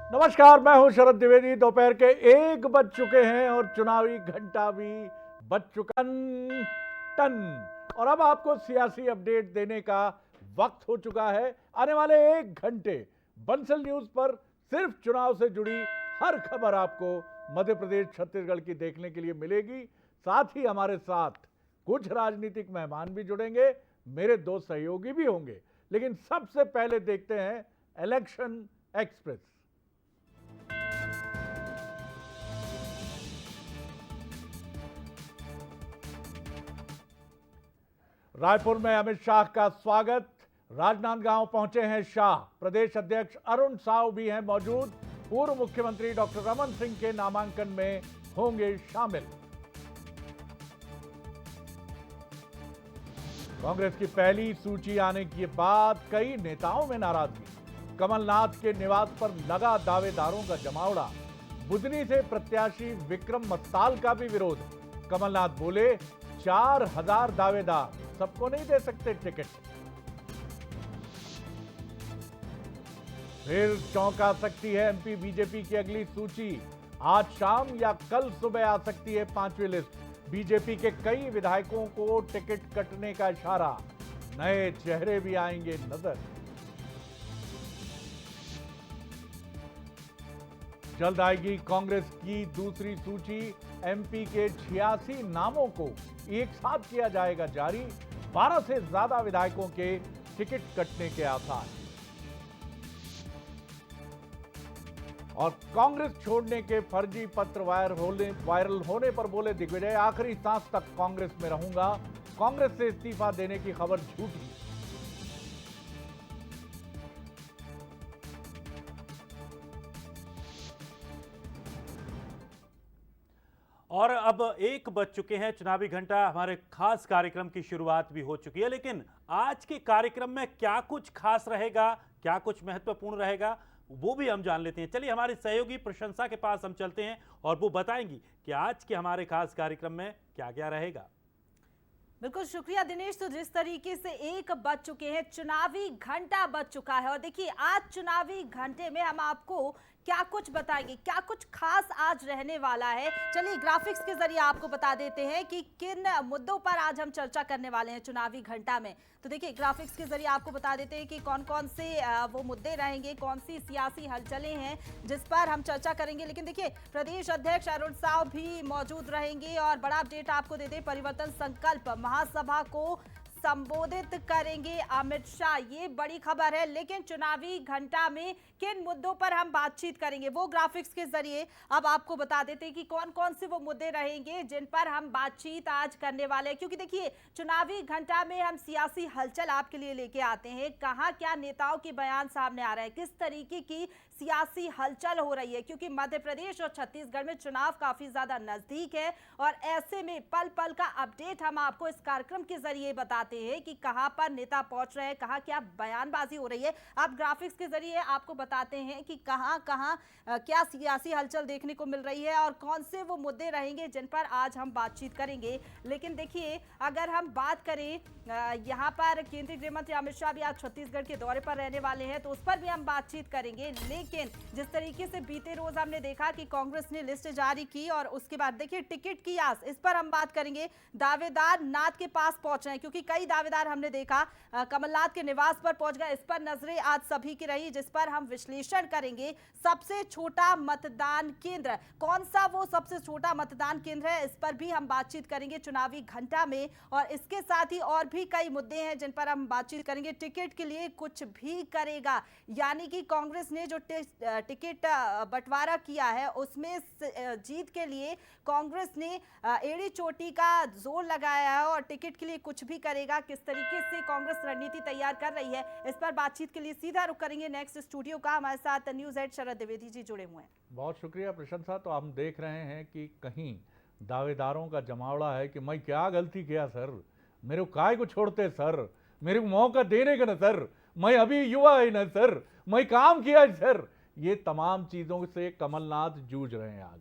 नमस्कार, मैं हूं शरद द्विवेदी। दोपहर के 1 बज चुके हैं और चुनावी घंटा भी बज चुका टन। और अब आपको सियासी अपडेट देने का वक्त हो चुका है। आने वाले 1 घंटे बंसल न्यूज पर सिर्फ चुनाव से जुड़ी हर खबर आपको मध्य प्रदेश छत्तीसगढ़ की देखने के लिए मिलेगी। साथ ही हमारे साथ कुछ राजनीतिक मेहमान भी जुड़ेंगे, मेरे 2 सहयोगी भी होंगे। लेकिन सबसे पहले देखते हैं इलेक्शन एक्सप्रेस। रायपुर में अमित शाह का स्वागत। राजनांदगांव पहुंचे हैं शाह। प्रदेश अध्यक्ष अरुण साव भी हैं मौजूद। पूर्व मुख्यमंत्री डॉक्टर रमन सिंह के नामांकन में होंगे शामिल। कांग्रेस की पहली सूची आने के बाद कई नेताओं में नाराजगी। कमलनाथ के निवास पर लगा दावेदारों का जमावड़ा। बुधनी से प्रत्याशी विक्रम मस्ताल का भी विरोध। कमलनाथ बोले 4000 दावेदार, सबको नहीं दे सकते टिकट। फिर चौंका सकती है एमपी बीजेपी की अगली सूची। आज शाम या कल सुबह आ सकती है 5वीं लिस्ट। बीजेपी के कई विधायकों को टिकट कटने का इशारा। नए चेहरे भी आएंगे नजर। जल्द आएगी कांग्रेस की दूसरी सूची। एमपी के 86 नामों को एक साथ किया जाएगा जारी। 12 से ज्यादा विधायकों के टिकट कटने के आसार। और कांग्रेस छोड़ने के फर्जी पत्र वायरल होने पर बोले दिग्विजय, आखिरी सांस तक कांग्रेस में रहूंगा। कांग्रेस से इस्तीफा देने की खबर झूठी। और अब 1 बज चुके हैं, चुनावी घंटा। हमारे खास कार्यक्रम की शुरुआत भी हो चुकी है, लेकिन आज के कार्यक्रम में क्या कुछ खास रहेगा, क्या कुछ महत्वपूर्ण रहेगा, वो भी हम जान लेते हैं। चलिए हमारे सहयोगी प्रशंसा के पास हम चलते हैं और वो बताएंगी कि आज के हमारे खास कार्यक्रम में क्या क्या रहेगा। बिल्कुल शुक्रिया दिनेश। तो जिस तरीके से 1 बज चुके हैं, चुनावी घंटा बज चुका है और देखिए आज चुनावी घंटे में हम आपको क्या कुछ बताएंगे, क्या कुछ खास आज रहने वाला है। चलिए ग्राफिक्स के जरिए आपको बता देते हैं कि किन मुद्दों पर आज हम चर्चा करने वाले हैं चुनावी घंटा में। तो देखिए ग्राफिक्स के जरिए आपको बता देते हैं कि कौन कौन से वो मुद्दे रहेंगे, कौन सी सियासी हलचलें हैं जिस पर हम चर्चा करेंगे। लेकिन देखिए प्रदेश अध्यक्ष अरुण साव भी मौजूद रहेंगे और बड़ा अपडेट आपको देते हैं। परिवर्तन संकल्प महासभा को संबोधित करेंगे अमित शाह, ये बड़ी खबर है। लेकिन चुनावी घंटा में किन मुद्दों पर हम बातचीत करेंगे वो ग्राफिक्स के जरिए अब आपको बता देते हैं कि कौन कौन से वो मुद्दे रहेंगे जिन पर हम बातचीत आज करने वाले हैं। क्योंकि देखिए चुनावी घंटा में हम सियासी हलचल आपके लिए लेके आते हैं। कहां क्या नेताओं के बयान सामने आ रहे हैं, किस तरीके की सियासी हलचल हो रही है, क्योंकि मध्य प्रदेश और छत्तीसगढ़ में चुनाव काफी ज्यादा नजदीक है। और ऐसे में पल पल का अपडेट हम आपको इस कार्यक्रम के जरिए बताते हैं कि कहां पर नेता पहुंच रहे हैं, कहां क्या बयानबाजी हो रही है। अब ग्राफिक्स के जरिए आपको बताते हैं कि कहां कहां क्या सियासी हलचल देखने को मिल रही है और कौन से वो मुद्दे रहेंगे जिन पर आज हम बातचीत करेंगे। लेकिन देखिए अगर हम बात करें यहां पर केंद्रीय गृह मंत्री अमित शाह भी आज छत्तीसगढ़ के दौरे पर रहने वाले हैं, तो उस पर भी हम बातचीत करेंगे। लेकिन जिस तरीके से बीते रोज हमने देखा कि कांग्रेस ने लिस्ट जारी की और उसके बाद देखिए टिकट की आस, इस पर हम बात करेंगे। दावेदार नाथ के पास पहुंच रहे हैं क्योंकि कई दावेदार हमने देखा कमलनाथ के निवास पर पहुंच गए। इस पर नजरें आज सभी की रही, जिस पर हम विश्लेषण करेंगे। सबसे छोटा मतदान केंद्र कौन सा, वो सबसे छोटा मतदान केंद्र है, इस पर भी हम बातचीत करेंगे चुनावी घंटा में। और इसके साथ ही और भी कई मुद्दे हैं जिन पर हम बातचीत करेंगे। टिकट के लिए कुछ भी करेगा, यानी कि कांग्रेस ने जो टिकट बंटवारा किया है उसमें जीत के लिए कांग्रेस ने एड़ी चोटी का जोर लगाया है और टिकट के लिए कुछ भी करेगा। किस तरीके से कांग्रेस रणनीति तैयार कर रही है, इस पर बातचीत के लिए सीधा रुख करेंगे नेक्स्ट स्टूडियो का। हमारे साथ न्यूज़ हेड शरद द्विवेदी जी जुड़े हुए हैं। बहुत शुक्रिया प्रशंसा। तो हम देख रहे हैं कि कहीं दावेदारों का जमावड़ा है कि मैं क्या गलती किया सर, मेरे को काय को छोड़ते सर, मेरे को मौका देने का ना सर, मैं अभी युवा है ना सर, मैं काम किया है सर। ये तमाम चीजों से कमलनाथ जूझ रहे हैं। आज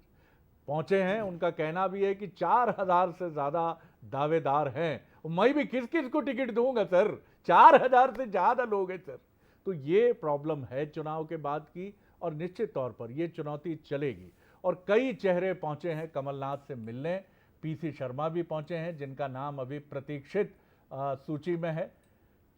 पहुंचे हैं, उनका कहना भी है कि 4000 से ज्यादा दावेदार हैं, मैं भी किस किस को टिकट दूंगा सर, 4000 से ज्यादा लोग हैं सर। तो ये प्रॉब्लम है चुनाव के बाद की। और निश्चित तौर पर ये चुनौती चलेगी। और कई चेहरे पहुंचे हैं कमलनाथ से मिलने, पीसी शर्मा भी पहुंचे हैं जिनका नाम अभी प्रतीक्षित सूची में है।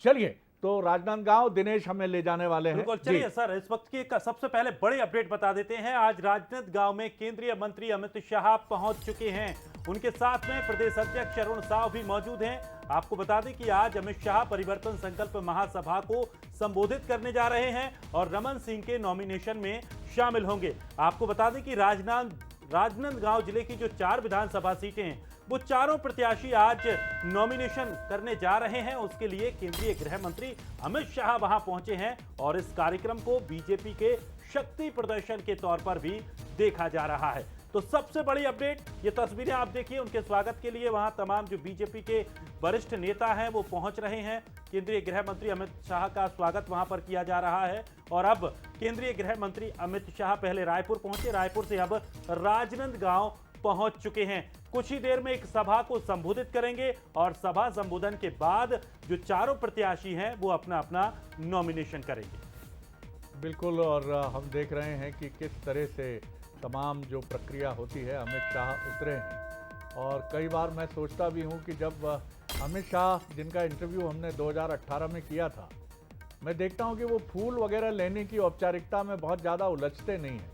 चलिए, तो राजनांदगांव दिनेश हमें ले जाने वाले हैं। बिल्कुल, चलिए सर, इस वक्त की सबसे पहले बड़ी अपडेट बता देते हैं। आज राजनांदगांव में केंद्रीय मंत्री अमित शाह पहुंच चुके हैं। उनके साथ में प्रदेश अध्यक्ष अरुण साव भी मौजूद हैं। आपको बता दें कि आज अमित शाह परिवर्तन संकल्प महासभा को संबोधित करने जा रहे हैं और रमन सिंह के नॉमिनेशन में शामिल होंगे। आपको बता दें कि राजनांदगांव जिले की जो 4 विधानसभा सीटें हैं, वो चारों प्रत्याशी आज नॉमिनेशन करने जा रहे हैं। उसके लिए केंद्रीय गृह मंत्री अमित शाह वहां पहुंचे हैं और इस कार्यक्रम को बीजेपी के शक्ति प्रदर्शन के तौर पर भी देखा जा रहा है। तो सबसे बड़ी अपडेट, ये तस्वीरें आप देखिए, उनके स्वागत के लिए वहां तमाम जो बीजेपी के वरिष्ठ नेता हैं वो पहुंच रहे हैं। केंद्रीय गृह मंत्री अमित शाह का स्वागत वहां पर किया जा रहा है। और अब केंद्रीय गृह मंत्री अमित शाह पहले रायपुर पहुंचे, रायपुर से अब राजनांदगांव पहुंच चुके हैं। कुछ ही देर में एक सभा को संबोधित करेंगे और सभा संबोधन के बाद जो चारों प्रत्याशी हैं वो अपना अपना नॉमिनेशन करेंगे। बिल्कुल, और हम देख रहे हैं कि किस तरह से तमाम जो प्रक्रिया होती है, अमित शाह उतरे हैं। और कई बार मैं सोचता भी हूं कि जब अमित शाह, जिनका इंटरव्यू हमने 2018 में किया था, मैं देखता हूं कि वो फूल वगैरह लेने की औपचारिकता में बहुत ज़्यादा उलझते नहीं हैं।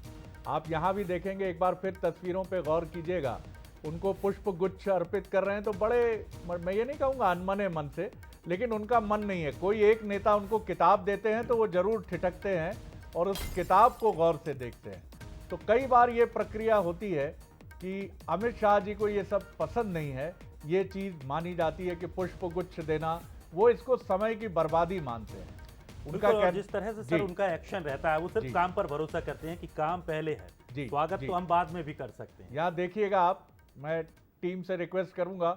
आप यहाँ भी देखेंगे, एक बार फिर तस्वीरों पे गौर कीजिएगा, उनको पुष्प गुच्छ अर्पित कर रहे हैं। तो बड़े, मैं ये नहीं कहूँगा अनमने मन से, लेकिन उनका मन नहीं है। कोई एक नेता उनको किताब देते हैं तो वो जरूर ठिठकते हैं और उस किताब को गौर से देखते हैं। तो कई बार ये प्रक्रिया होती है कि अमित शाह जी को ये सब पसंद नहीं है। ये चीज़ मानी जाती है कि पुष्प गुच्छ देना, वो इसको समय की बर्बादी मानते हैं। उनका जिस तरह से सर उनका एक्शन रहता है, वो सिर्फ काम पर भरोसा करते हैं कि काम पहले है, स्वागत तो हम बाद में भी कर सकते हैं। यहाँ देखिएगा आप, मैं टीम से रिक्वेस्ट करूंगा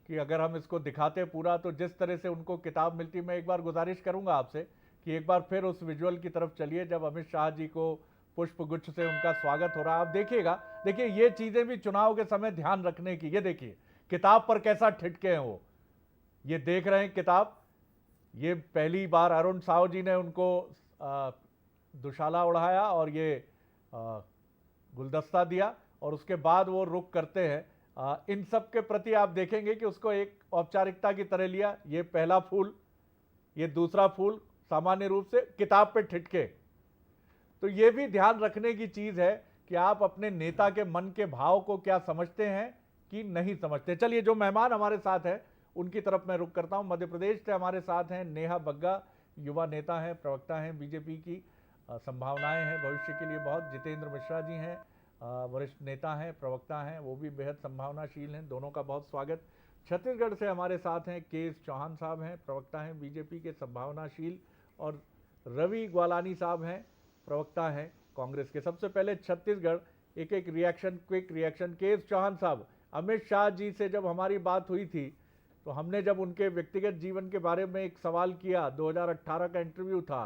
कि अगर हम इसको दिखाते पूरा, तो जिस तरह से उनको किताब मिलती, मैं एक बार गुजारिश करूंगा आपसे कि एक बार फिर उस विजुअल की तरफ चलिए जब अमित शाह जी को पुष्प गुच्छ से उनका स्वागत हो रहा है। आप देखिएगा, देखिए ये चीजें भी चुनाव के समय ध्यान रखने की। ये देखिए किताब पर कैसा ठिठके हैं वो, ये देख रहे हैं किताब। ये पहली बार अरुण साव जी ने उनको दुशाला उड़ाया और ये गुलदस्ता दिया और उसके बाद वो रुक करते हैं। इन सब के प्रति आप देखेंगे कि उसको एक औपचारिकता की तरह लिया। ये पहला फूल, ये दूसरा फूल, सामान्य रूप से किताब पे ठिठके। तो ये भी ध्यान रखने की चीज है कि आप अपने नेता के मन के भाव को क्या समझते हैं कि नहीं समझते। चलिए, जो मेहमान हमारे साथ हैं उनकी तरफ मैं रुक करता हूं। मध्य प्रदेश से हमारे साथ हैं नेहा बग्गा, युवा नेता हैं, प्रवक्ता हैं बीजेपी की। संभावनाएं हैं भविष्य के लिए बहुत। जितेंद्र मिश्रा जी हैं, वरिष्ठ नेता हैं, प्रवक्ता हैं, वो भी बेहद संभावनाशील हैं। दोनों का बहुत स्वागत। छत्तीसगढ़ से हमारे साथ हैं के चौहान साहब हैं, प्रवक्ता हैं बीजेपी के, संभावनाशील। और रवि ग्वालानी साहब हैं, प्रवक्ता हैं कांग्रेस के। सबसे पहले छत्तीसगढ़, एक रिएक्शन, क्विक रिएक्शन। के चौहान साहब, अमित शाह जी से जब हमारी बात हुई थी तो हमने जब उनके व्यक्तिगत जीवन के बारे में एक सवाल किया, 2018 का इंटरव्यू था,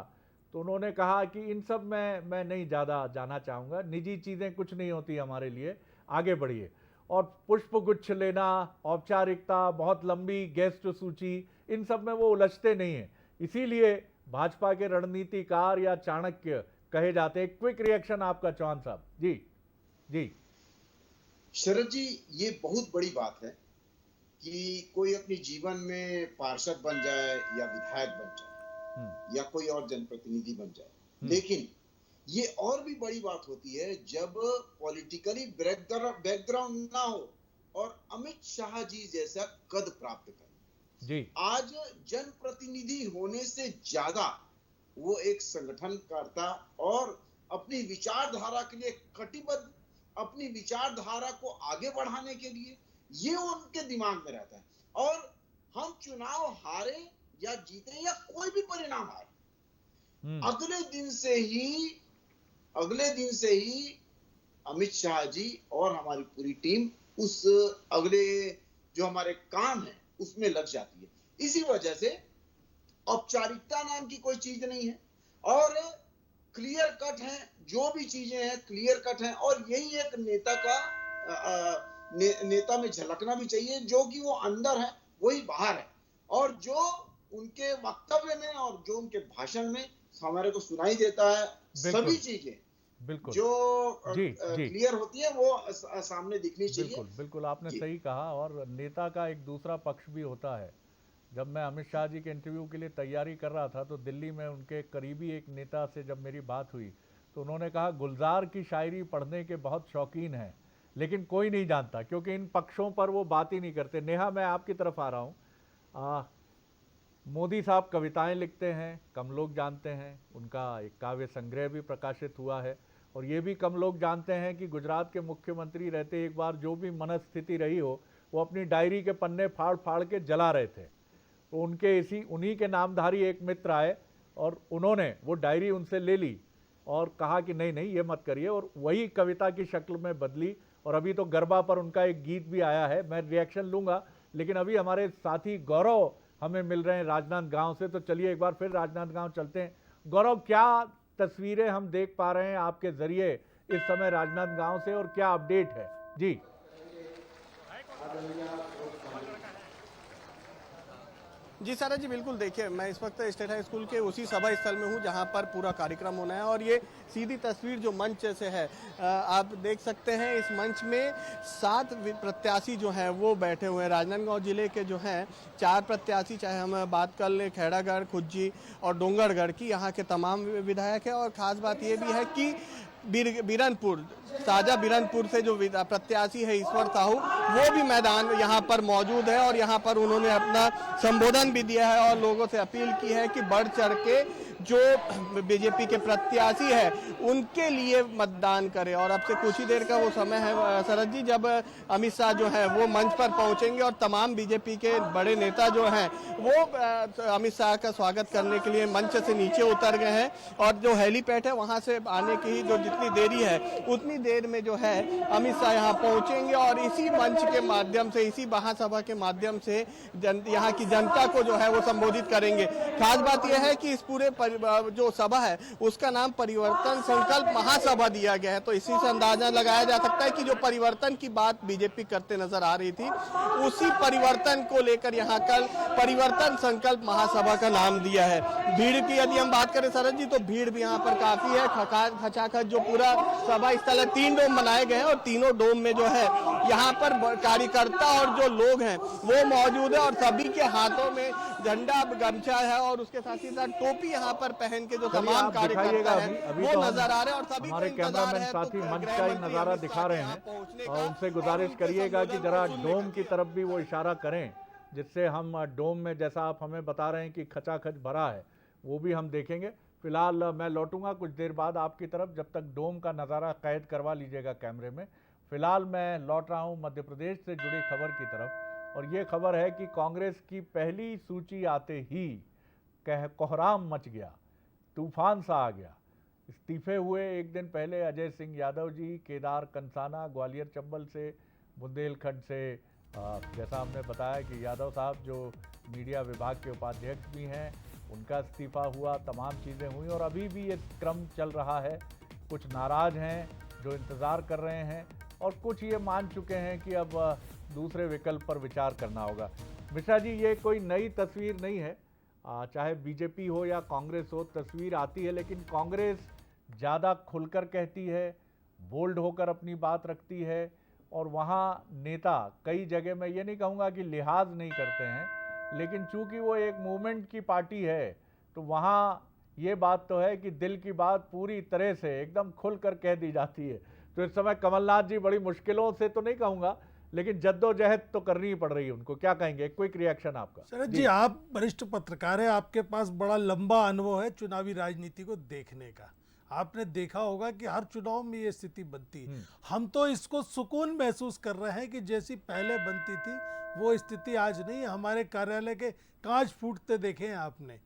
तो उन्होंने कहा कि इन सब में मैं नहीं ज़्यादा जाना चाहूँगा, निजी चीज़ें कुछ नहीं होती हमारे लिए, आगे बढ़िए। और पुष्प गुच्छ लेना, औपचारिकता, बहुत लंबी गेस्ट सूची, इन सब में वो उलझते नहीं हैं। इसीलिए भाजपा के रणनीतिकार या चाणक्य कहे जाते हैं। क्विक रिएक्शन आपका चौहान साहब। जी जी। शरद जी, ये बहुत बड़ी बात है कि कोई अपने जीवन में पार्षद बन जाए या विधायक बन जाए या कोई और जनप्रतिनिधि बन जाए, लेकिन ये और भी बड़ी बात होती है जब पॉलिटिकली बैकग्राउंड ना हो और अमित शाह जी जैसा कद प्राप्त करे। जी। आज जनप्रतिनिधि होने से ज्यादा वो एक संगठनकर्ता और अपनी विचारधारा के लिए कटिबद्ध, अपनी विचारधारा को आगे बढ़ाने के लिए, ये उनके दिमाग में रहता है। और हम चुनाव हारे या जीते या कोई भी परिणाम आए, अगले दिन से ही अमित शाह जी और हमारी पूरी टीम उस अगले जो हमारे काम है उसमें लग जाती है। इसी वजह से औपचारिकता नाम की कोई चीज नहीं है और क्लियर कट है, जो भी चीजें हैं क्लियर कट हैं। और यही एक नेता का नेता में झलकना भी चाहिए, जो कि वो अंदर है वही बाहर है। और जो उनके वक्तव्य में और जो उनके भाषण में हमारे को सुनाई देता है, सभी चीजें बिल्कुल जो जी जी क्लियर होती है वो सामने दिखनी चाहिए। बिल्कुल बिल्कुल आपने जी। सही कहा। और नेता का एक दूसरा पक्ष भी होता है। जब मैं अमित शाह जी के इंटरव्यू के लिए तैयारी कर रहा था तो दिल्ली में उनके करीबी एक नेता से जब मेरी बात हुई तो उन्होंने कहा गुलजार की शायरी पढ़ने के बहुत शौकीन हैं, लेकिन कोई नहीं जानता क्योंकि इन पक्षों पर वो बात ही नहीं करते। नेहा, मैं आपकी तरफ आ रहा हूँ। मोदी साहब कविताएं लिखते हैं, कम लोग जानते हैं। उनका एक काव्य संग्रह भी प्रकाशित हुआ है और ये भी कम लोग जानते हैं कि गुजरात के मुख्यमंत्री रहते एक बार जो भी मनस्थिति रही हो वो अपनी डायरी के पन्ने फाड़ फाड़ के जला रहे थे। तो उनके उन्हीं के नामधारी एक मित्र आए और उन्होंने वो डायरी उनसे ले ली और कहा कि नहीं नहीं ये मत करिए, और वही कविता की शक्ल में बदली। और अभी तो गरबा पर उनका एक गीत भी आया है, मैं रिएक्शन लूँगा, लेकिन अभी हमारे साथी गौरव हमें मिल रहे हैं राजनांदगांव से। तो चलिए एक बार फिर राजनांदगांव चलते हैं। गौरव, क्या तस्वीरें हम देख पा रहे हैं आपके जरिए इस समय राजनांदगांव से और क्या अपडेट है? जी जी सारा जी, बिल्कुल। देखिए, मैं इस वक्त स्टेट हाई स्कूल के उसी सभा स्थल में हूँ जहाँ पर पूरा कार्यक्रम होना है और ये सीधी तस्वीर जो मंच से है, आप देख सकते हैं। इस मंच में 7 प्रत्याशी जो हैं वो बैठे हुए हैं। राजनांदगांव जिले के जो हैं 4 प्रत्याशी, चाहे हम बात कर लें खेड़ागढ़, खुज्जी और डोंगरगढ़ की, यहाँ के तमाम विधायक हैं। और ख़ास बात ये भी है कि बिरनपुर, ताजा बिरनपुर से जो प्रत्याशी है ईश्वर साहू, वो भी मैदान यहाँ पर मौजूद है और यहाँ पर उन्होंने अपना संबोधन भी दिया है और लोगों से अपील की है कि बढ़ चढ़ के जो बीजेपी के प्रत्याशी है उनके लिए मतदान करें। और अब से कुछ ही देर का वो समय है शरद जी, जब अमित शाह जो है वो मंच पर पहुंचेंगे और तमाम बीजेपी के बड़े नेता जो हैं वो अमित शाह का स्वागत करने के लिए मंच से नीचे उतर गए हैं। और जो हेलीपैड है वहां से आने की जो जितनी देरी है उतनी देर में जो है अमित शाह यहाँ पहुंचेंगे और इसी मंच के माध्यम से, इसी महासभा के माध्यम से यहाँ की जनता को जो है वो संबोधित करेंगे। खास बात यह है कि इस पूरे जो सभा है उसका नाम परिवर्तन संकल्प महासभा दिया गया है। तो इसी से अंदाजा लगाया जा सकता है कि जो परिवर्तन की बात बीजेपी करते नजर आ रही थी, उसी परिवर्तन को लेकर यहाँ कल परिवर्तन संकल्प महासभा का नाम दिया है। भीड़ की यदि हम बात करें शरद जी, तो भीड़ भी यहाँ पर काफी है। खचाखच जो पूरा सभा स्थल है, 3 डोम बनाए गए हैं और तीनों डोम में जो है यहाँ पर कार्यकर्ता और जो लोग हैं वो मौजूद है और सभी के हाथों में झंडा, गमछा है और उसके साथ ही साथ टोपी यहाँ पर पहन के जो तमाम कार्यकर्ता है वो तो नजर आ रहे हैं। और सभी हमारे कैमरामैन साथी मंच का ही नजारा दिखा रहे हैं और उनसे गुजारिश करिएगा कि जरा डोम की तरफ भी वो इशारा करें, जिससे हम डोम में, जैसा आप हमें बता रहे हैं कि खचाखच भरा है, वो भी हम देखेंगे। फिलहाल मैं लौटूंगा कुछ देर बाद आपकी तरफ, जब तक डोम का नज़ारा कैद करवा लीजिएगा कैमरे में। फिलहाल मैं लौट रहा हूं मध्य प्रदेश से जुड़ी खबर की तरफ, और ये खबर है कि कांग्रेस की पहली सूची आते ही कोहराम मच गया, तूफान सा आ गया। इस्तीफे हुए एक दिन पहले अजय सिंह यादव जी, केदार कंसाना ग्वालियर चंबल से, बुंदेलखंड से, जैसा हमने बताया कि यादव साहब जो मीडिया विभाग के उपाध्यक्ष भी हैं, उनका इस्तीफा हुआ, तमाम चीज़ें हुई और अभी भी ये क्रम चल रहा है। कुछ नाराज़ हैं जो इंतज़ार कर रहे हैं और कुछ ये मान चुके हैं कि अब दूसरे विकल्प पर विचार करना होगा। मिश्रा जी, ये कोई नई तस्वीर नहीं है, चाहे बीजेपी हो या कांग्रेस हो, तस्वीर आती है, लेकिन कांग्रेस ज़्यादा खुलकर कहती है, बोल्ड होकर अपनी बात रखती है और वहाँ नेता कई जगह, मैं ये नहीं कहूँगा कि लिहाज नहीं करते हैं, लेकिन चूंकि वो एक मूवमेंट की पार्टी है तो वहाँ ये बात तो है कि दिल की बात पूरी तरह से एकदम खुलकर कह दी जाती है। तो इस समय कमलनाथ जी बड़ी मुश्किलों से तो नहीं कहूँगा, लेकिन जद्दोजहद तो करनी ही पड़ रही है उनको। क्या कहेंगे, क्विक रिएक्शन आपका? शरद जी, आप वरिष्ठ पत्रकार हैं, आपके पास बड़ा लंबा अनुभव है चुनावी राजनीति को देखने का। आपने देखा होगा कि हर चुनाव में ये स्थिति बनती है। हम तो इसको सुकून महसूस कर रहे हैं कि जैसी पहले बनती थी वो स्थिति आज नहीं है। हमारे कार्यालय के कांच फूटते देखे हैं आपने।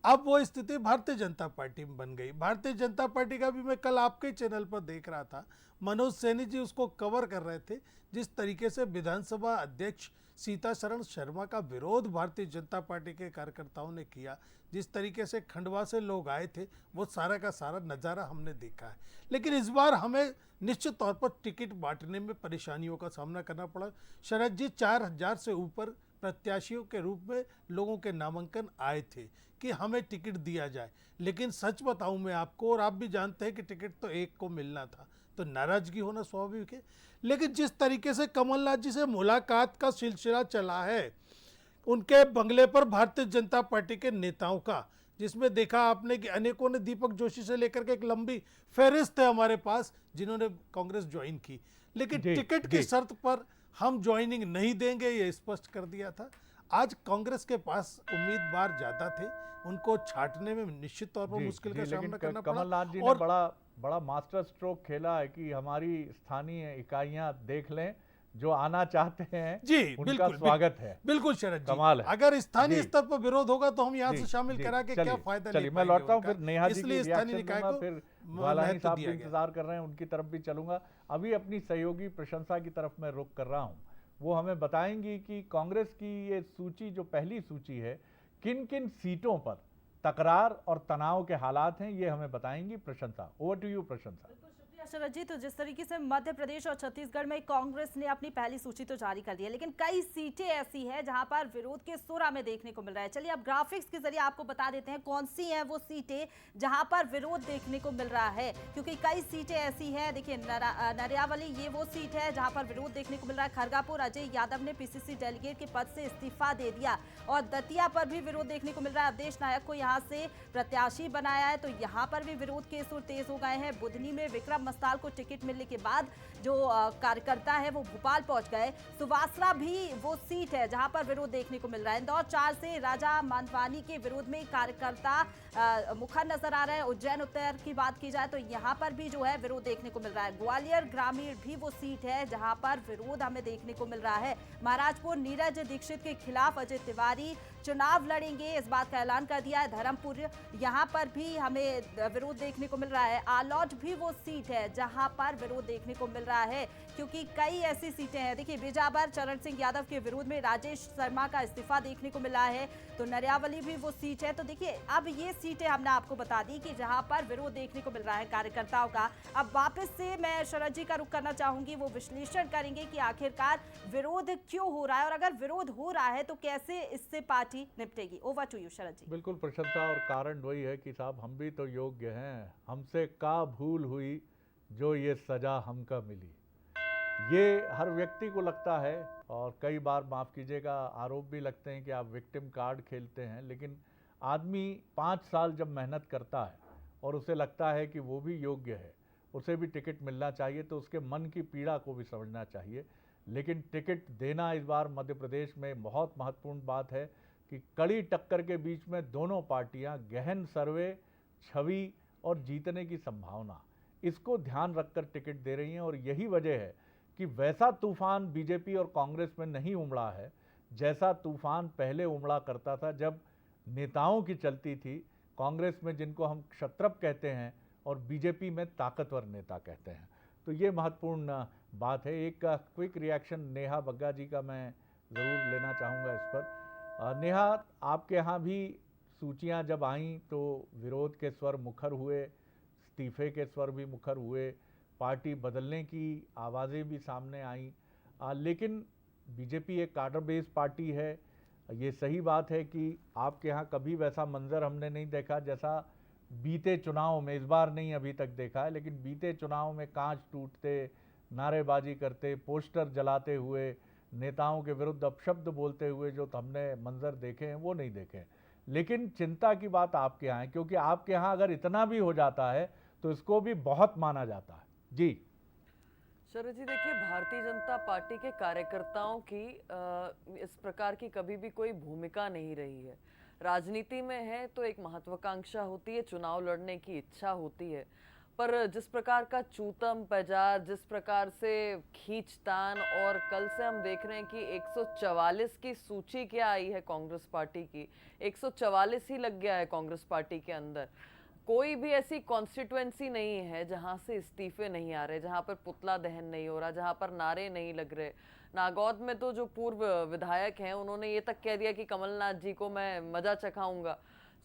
अब वो स्थिति भारतीय जनता पार्टी में बन गई। भारतीय जनता पार्टी का भी मैं कल आपके चैनल पर देख रहा था, मनोज सैनी जी उसको कवर कर रहे थे। जिस तरीके से विधानसभा अध्यक्ष सीतासरण शर्मा का विरोध भारतीय जनता पार्टी के कार्यकर्ताओं ने किया, जिस तरीके से खंडवा से लोग आए थे, वो सारा का सारा नज़ारा हमने देखा है। लेकिन इस बार हमें निश्चित तौर पर टिकट बांटने में परेशानियों का सामना करना पड़ा। शरद जी, 4000 से ऊपर प्रत्याशियों के रूप में लोगों के नामांकन आए थे कि हमें टिकट दिया जाए। लेकिन सच बताऊं मैं आपको, और आप भी जानते हैं कि टिकट तो एक को मिलना था, तो नाराजगी होना स्वाभाविक है। लेकिन जिस तरीके से कमलनाथ जी से मुलाकात का सिलसिला चला है, उनके बंगले पर भारतीय जनता पार्टी के नेताओं का, जिसमें देखा आपने कि अनेकों ने, दीपक जोशी से लेकर के एक लंबी फहरिस्त है हमारे पास, जिन्होंने कांग्रेस ज्वाइन की, लेकिन जी, टिकट जी। की शर्त पर हम ज्वाइनिंग नहीं देंगे, ये स्पष्ट कर दिया था। आज कांग्रेस के पास उम्मीदवार ज्यादा थे, उनको छांटने में निश्चित तौर पर जी, मुश्किल जी, का लेकिन सामना करना पड़ा। कमलनाथ जी ने और बड़ा मास्टर स्ट्रोक खेला है कि हमारी स्थानीय इकाइयां देख लें, जो आना चाहते हैं जी उनका बिल्कुल स्वागत है। बिल्कुल शरद जी, कमाल है। अगर स्थानीय जी। स्तर पर विरोध होगा तो हम यहाँ जी, से शामिल जी, करा के चलिए, क्या फायदा चलिए ले मैं पाएंगे लौटता हूँ, उनका। फिर नेहा जी की इसलिए स्थानीय रिएक्शन निकाय दूंगा, को फिर वालानी महत्व साहब दिया भी गया। इंतजार कर रहे हैं, उनकी तरफ भी चलूंगा। अभी अपनी सहयोगी प्रशंसा की तरफ मैं रुख कर रहा हूँ, वो हमें बताएंगी कि कांग्रेस की ये सूची, जो पहली सूची है, किन किन सीटों पर तकरार और तनाव के हालात हैं, ये हमें बताएंगी प्रशंसा। ओवर टू यू प्रशंसा। शुक्रिया शरद जी। तो जिस तरीके से मध्य प्रदेश और छत्तीसगढ़ में कांग्रेस ने अपनी पहली सूची तो जारी कर दी है, लेकिन कई सीटें ऐसी हैं जहां पर विरोध के सुर हमें देखने को मिल रहा है। चलिए अब ग्राफिक्स के जरिए आपको बता देते हैं कौन सी हैं वो सीटें जहां पर विरोध देखने को मिल रहा है, क्योंकि कई सीटें ऐसी हैं। देखिए नरियावली ये वो सीट है जहां पर विरोध देखने को मिल रहा है। खरगापुर अजय यादव ने पीसीसी डेलीगेट के पद से इस्तीफा दे दिया, और दतिया पर भी विरोध देखने को मिल रहा है। अवधेश नायक को यहां से प्रत्याशी बनाया है, तो यहां पर भी विरोध के सुर तेज हो गए हैं। बुधनी में विक्रम मस्ताल को टिकट मिलने के बाद जो कार्यकर्ता है वो भोपाल पहुंच गए। सुवासरा भी वो सीट है जहां पर विरोध देखने को मिल रहा है। इंदौर 4 से राजा मानवानी के विरोध में कार्यकर्ता मुखर नजर आ रहे हैं। उज्जैन उत्तर की बात की जाए तो यहां पर भी जो है विरोध देखने को मिल रहा है। ग्वालियर ग्रामीण भी वो सीट है जहां पर विरोध हमें देखने को मिल रहा है। महाराजपुर नीरज दीक्षित के खिलाफ अजय तिवारी चुनाव लड़ेंगे, इस बात का ऐलान कर दिया है। धर्मपुर यहां पर भी हमें विरोध देखने को मिल रहा है। आलौट भी वो सीट है जहां पर विरोध देखने को मिल रहा है, क्योंकि कई ऐसी सीटें हैं। देखिए बिजावर चरण सिंह यादव के विरोध में राजेश शर्मा का इस्तीफा देखने को मिला है, तो नरियावली भी वो सीट है। तो देखिए अब ये सीटें हमने आपको बता दी कि जहां पर विरोध देखने को मिल रहा है कार्यकर्ताओं का। अब वापस से मैं शरद जी का रुख करना चाहूंगी, वो विश्लेषण करेंगे कि आखिरकार विरोध क्यों हो रहा है, और अगर विरोध हो रहा है तो कैसे इससे पार्टी निपटेगी। ओवर टू यू शरद जी। बिल्कुल प्रशंसा, और कारण वही है कि साहब हम भी तो योग्य हैं, हमसे का भूल हुई जो ये सजा हमका मिली। ये हर व्यक्ति को लगता है, और कई बार माफ़ कीजिएगा आरोप भी लगते हैं कि आप विक्टिम कार्ड खेलते हैं। लेकिन आदमी 5 साल जब मेहनत करता है और उसे लगता है कि वो भी योग्य है, उसे भी टिकट मिलना चाहिए, तो उसके मन की पीड़ा को भी समझना चाहिए। लेकिन टिकट देना इस बार मध्य प्रदेश में बहुत महत्वपूर्ण बात है कि कड़ी टक्कर के बीच में दोनों पार्टियां, गहन सर्वे, छवि और जीतने की संभावना, इसको ध्यान रखकर टिकट दे रही हैं। और यही वजह है कि वैसा तूफान बीजेपी और कांग्रेस में नहीं उमड़ा है जैसा तूफान पहले उमड़ा करता था जब नेताओं की चलती थी। कांग्रेस में जिनको हम क्षत्रप कहते हैं और बीजेपी में ताकतवर नेता कहते हैं। तो ये महत्वपूर्ण बात है। एक क्विक रिएक्शन नेहा बग्गा जी का मैं ज़रूर लेना चाहूँगा इस पर। नेहा, आपके यहाँ भी सूचियाँ जब आईं तो विरोध के स्वर मुखर हुए, इस्तीफे के स्वर भी मुखर हुए, पार्टी बदलने की आवाज़ें भी सामने आईं, लेकिन बीजेपी एक कार्डर बेस पार्टी है। ये सही बात है कि आपके यहाँ कभी वैसा मंजर हमने नहीं देखा जैसा बीते चुनाव में, इस बार नहीं अभी तक देखा है, लेकिन बीते चुनाव में कांच टूटते, नारेबाजी करते, पोस्टर जलाते हुए, नेताओं के विरुद्ध अपशब्द बोलते हुए जो हमने मंजर देखे हैं वो नहीं देखे। लेकिन चिंता की बात आपके यहाँ है, क्योंकि आपके यहाँ अगर इतना भी हो जाता है तो इसको भी बहुत माना जाता है। जी शरद जी, देखिए भारतीय जनता पार्टी के कार्यकर्ताओं की इस प्रकार की कभी भी कोई भूमिका नहीं रही है। राजनीति में है तो एक महत्वाकांक्षा होती है, चुनाव लड़ने की इच्छा होती है, पर जिस प्रकार का चूतम पैजार, जिस प्रकार से खींचतान, और कल से हम देख रहे हैं कि 144 की सूची क्या आई है कांग्रेस पार्टी की, 144 ही लग गया है कांग्रेस पार्टी के अंदर। कोई भी ऐसी कॉन्स्टिट्युएंसी नहीं है जहां से इस्तीफे नहीं आ रहे, जहां पर पुतला दहन नहीं हो रहा, जहां पर नारे नहीं लग रहे। नागौद में तो जो पूर्व विधायक हैं उन्होंने ये तक कह दिया कि कमलनाथ जी को मैं मजा चखाऊंगा।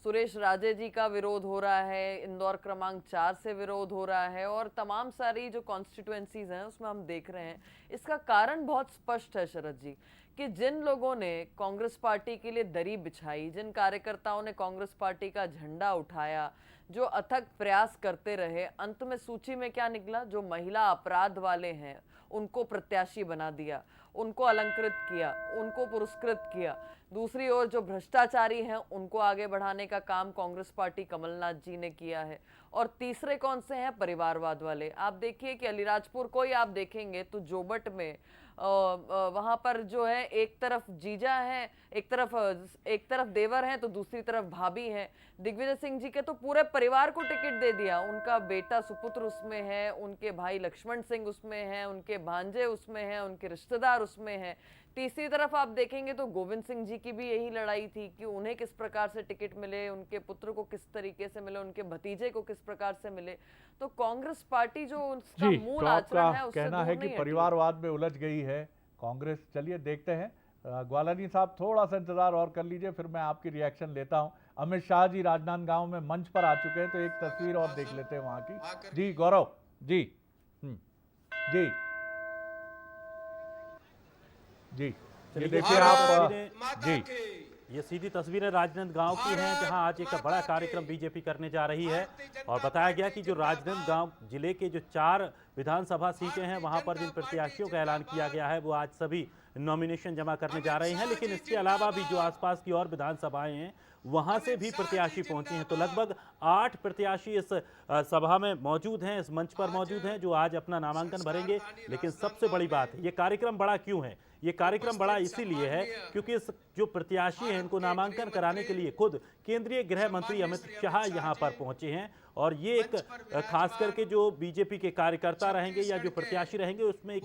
सुरेश राजे जी का विरोध हो रहा है, इंदौर क्रमांक 4 से विरोध हो रहा है और तमाम सारी जो कॉन्स्टिट्यूएंसीज हैं उसमें हम देख रहे हैं। इसका कारण बहुत स्पष्ट है शरद जी, कि जिन लोगों ने कांग्रेस पार्टी के लिए दरी बिछाई, जिन कार्यकर्ताओं ने कांग्रेस पार्टी का झंडा उठाया, जो अथक प्रयास करते रहे, अंत में सूची में क्या निकला? जो महिला अपराध वाले हैं उनको प्रत्याशी बना दिया, उनको अलंकृत किया, उनको पुरस्कृत किया। दूसरी ओर जो भ्रष्टाचारी हैं उनको आगे बढ़ाने का काम कांग्रेस पार्टी कमलनाथ जी ने किया है। और तीसरे कौन से हैं? परिवारवाद वाले। आप देखिए कि अलीराजपुर को ही आप देखेंगे तो जोबट में वहां पर जो है एक तरफ जीजा है, एक तरफ देवर हैं तो दूसरी तरफ भाभी हैं। दिग्विजय सिंह जी के तो पूरे परिवार को टिकट दे दिया, उनका बेटा सुपुत्र उसमें है, उनके भाई लक्ष्मण सिंह उसमें हैं, उनके भांजे उसमें हैं, उनके रिश्तेदार उसमें हैं। तीसरी तरफ आप देखेंगे तो गोविंद सिंह जी की भी यही लड़ाई थी कि उन्हें किस प्रकार से टिकट मिले, उनके पुत्र को किस तरीके से मिले, उनके भतीजे को किस प्रकार से मिले। तो कांग्रेस पार्टी जो उसका मूल आचरण है उससे कहना है कि परिवारवाद में उलझ गई है कांग्रेस। चलिए देखते हैं, ग्वालानी साहब थोड़ा सा इंतजार और कर लीजिए, फिर मैं आपकी रिएक्शन लेता हूं। अमित शाह जी राजनांदगांव में मंच पर आ चुके हैं, तो एक तस्वीर और देख लेते हैं वहां की। जी गौरव जी, जी जी, ये देखिए आप जी, ये सीधी तस्वीरें राजनांदगांव की हैं, जहां आज एक बड़ा कार्यक्रम बीजेपी करने जा रही है। और बताया गया कि जो राजनांदगांव जिले के जो 4 विधानसभा सीटें हैं वहां पर जिन प्रत्याशियों का ऐलान किया गया है वो आज सभी नॉमिनेशन जमा करने जा रहे हैं। लेकिन इसके अलावा भी जो आसपास की और विधानसभाएं हैं वहां से भी प्रत्याशी पहुंचे हैं। तो लगभग 8 प्रत्याशी इस सभा में मौजूद हैं, इस मंच पर मौजूद हैं, जो आज अपना नामांकन भरेंगे। लेकिन सबसे बड़ी बात है, ये कार्यक्रम बड़ा क्यों है? ये कार्यक्रम बड़ा इसीलिए है क्योंकि इस जो प्रत्याशी हैं इनको नामांकन कराने के लिए खुद केंद्रीय गृह मंत्री अमित शाह यहां पर पहुंचे हैं। और ये एक खास करके जो बीजेपी के कार्यकर्ता रहेंगे या जो प्रत्याशी रहेंगे उसमें एक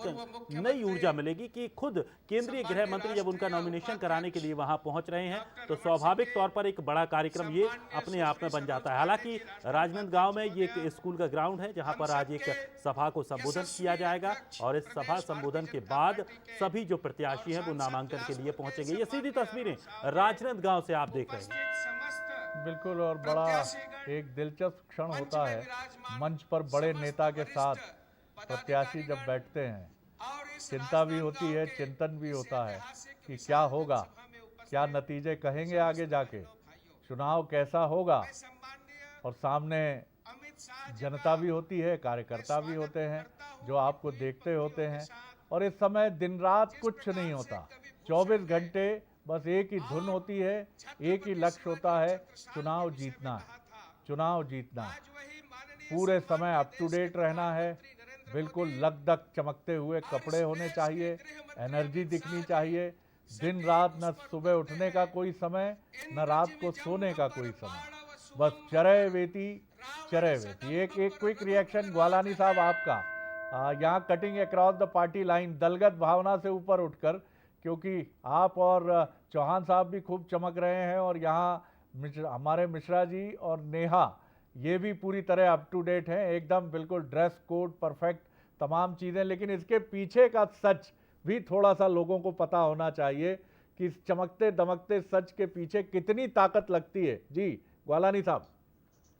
नई ऊर्जा मिलेगी कि खुद केंद्रीय गृह मंत्री जब उनका नॉमिनेशन कराने के लिए वहां पहुंच रहे हैं तो स्वाभाविक तौर पर एक बड़ा कार्यक्रम ये अपने आप में बन जाता है। हालांकि राजनांदगांव में ये एक स्कूल का ग्राउंड है जहां पर आज एक सभा को संबोधन किया जाएगा और इस सभा संबोधन के बाद सभी जो प्रत्याशी हैं वो नामांकन के लिए पहुंचेंगे। ये सीधी तस्वीरें राजनांदगांव से आप देख रहे हैं। बिल्कुल, और बड़ा एक दिलचस्प क्षण होता है मंच पर बड़े नेता के साथ प्रत्याशी जब बैठते हैं। चिंता भी होती है, चिंतन भी होता है कि क्या होगा, क्या नतीजे कहेंगे आगे जाके, चुनाव कैसा होगा। और सामने जनता भी होती है, कार्यकर्ता भी होते हैं जो आपको देखते होते हैं। और इस समय दिन रात कुछ नहीं होता, 24 घंटे बस एक ही धुन होती है, एक ही लक्ष्य होता है, चुनाव जीतना है, चुनाव जीतना है। पूरे समय अप टू डेट रहना है, बिल्कुल लकदक चमकते हुए कपड़े होने चाहिए, एनर्जी दिखनी चाहिए। दिन रात न सुबह उठने का कोई समय, न रात को सोने का कोई समय, बस चरे वेती चरे वेती। एक क्विक रिएक्शन ग्वालानी साहब आपका, यहाँ cutting across the party line, दलगत भावना से ऊपर उठकर, क्योंकि आप और चौहान साहब भी खूब चमक रहे हैं और यहाँ हमारे मिश्रा जी और नेहा ये भी पूरी तरह अप टू डेट हैं, एकदम बिल्कुल ड्रेस कोड परफेक्ट, तमाम चीज़ें। लेकिन इसके पीछे का सच भी थोड़ा सा लोगों को पता होना चाहिए कि इस चमकते दमकते सच के पीछे कितनी ताकत लगती है। जी ग्वालानी साहब।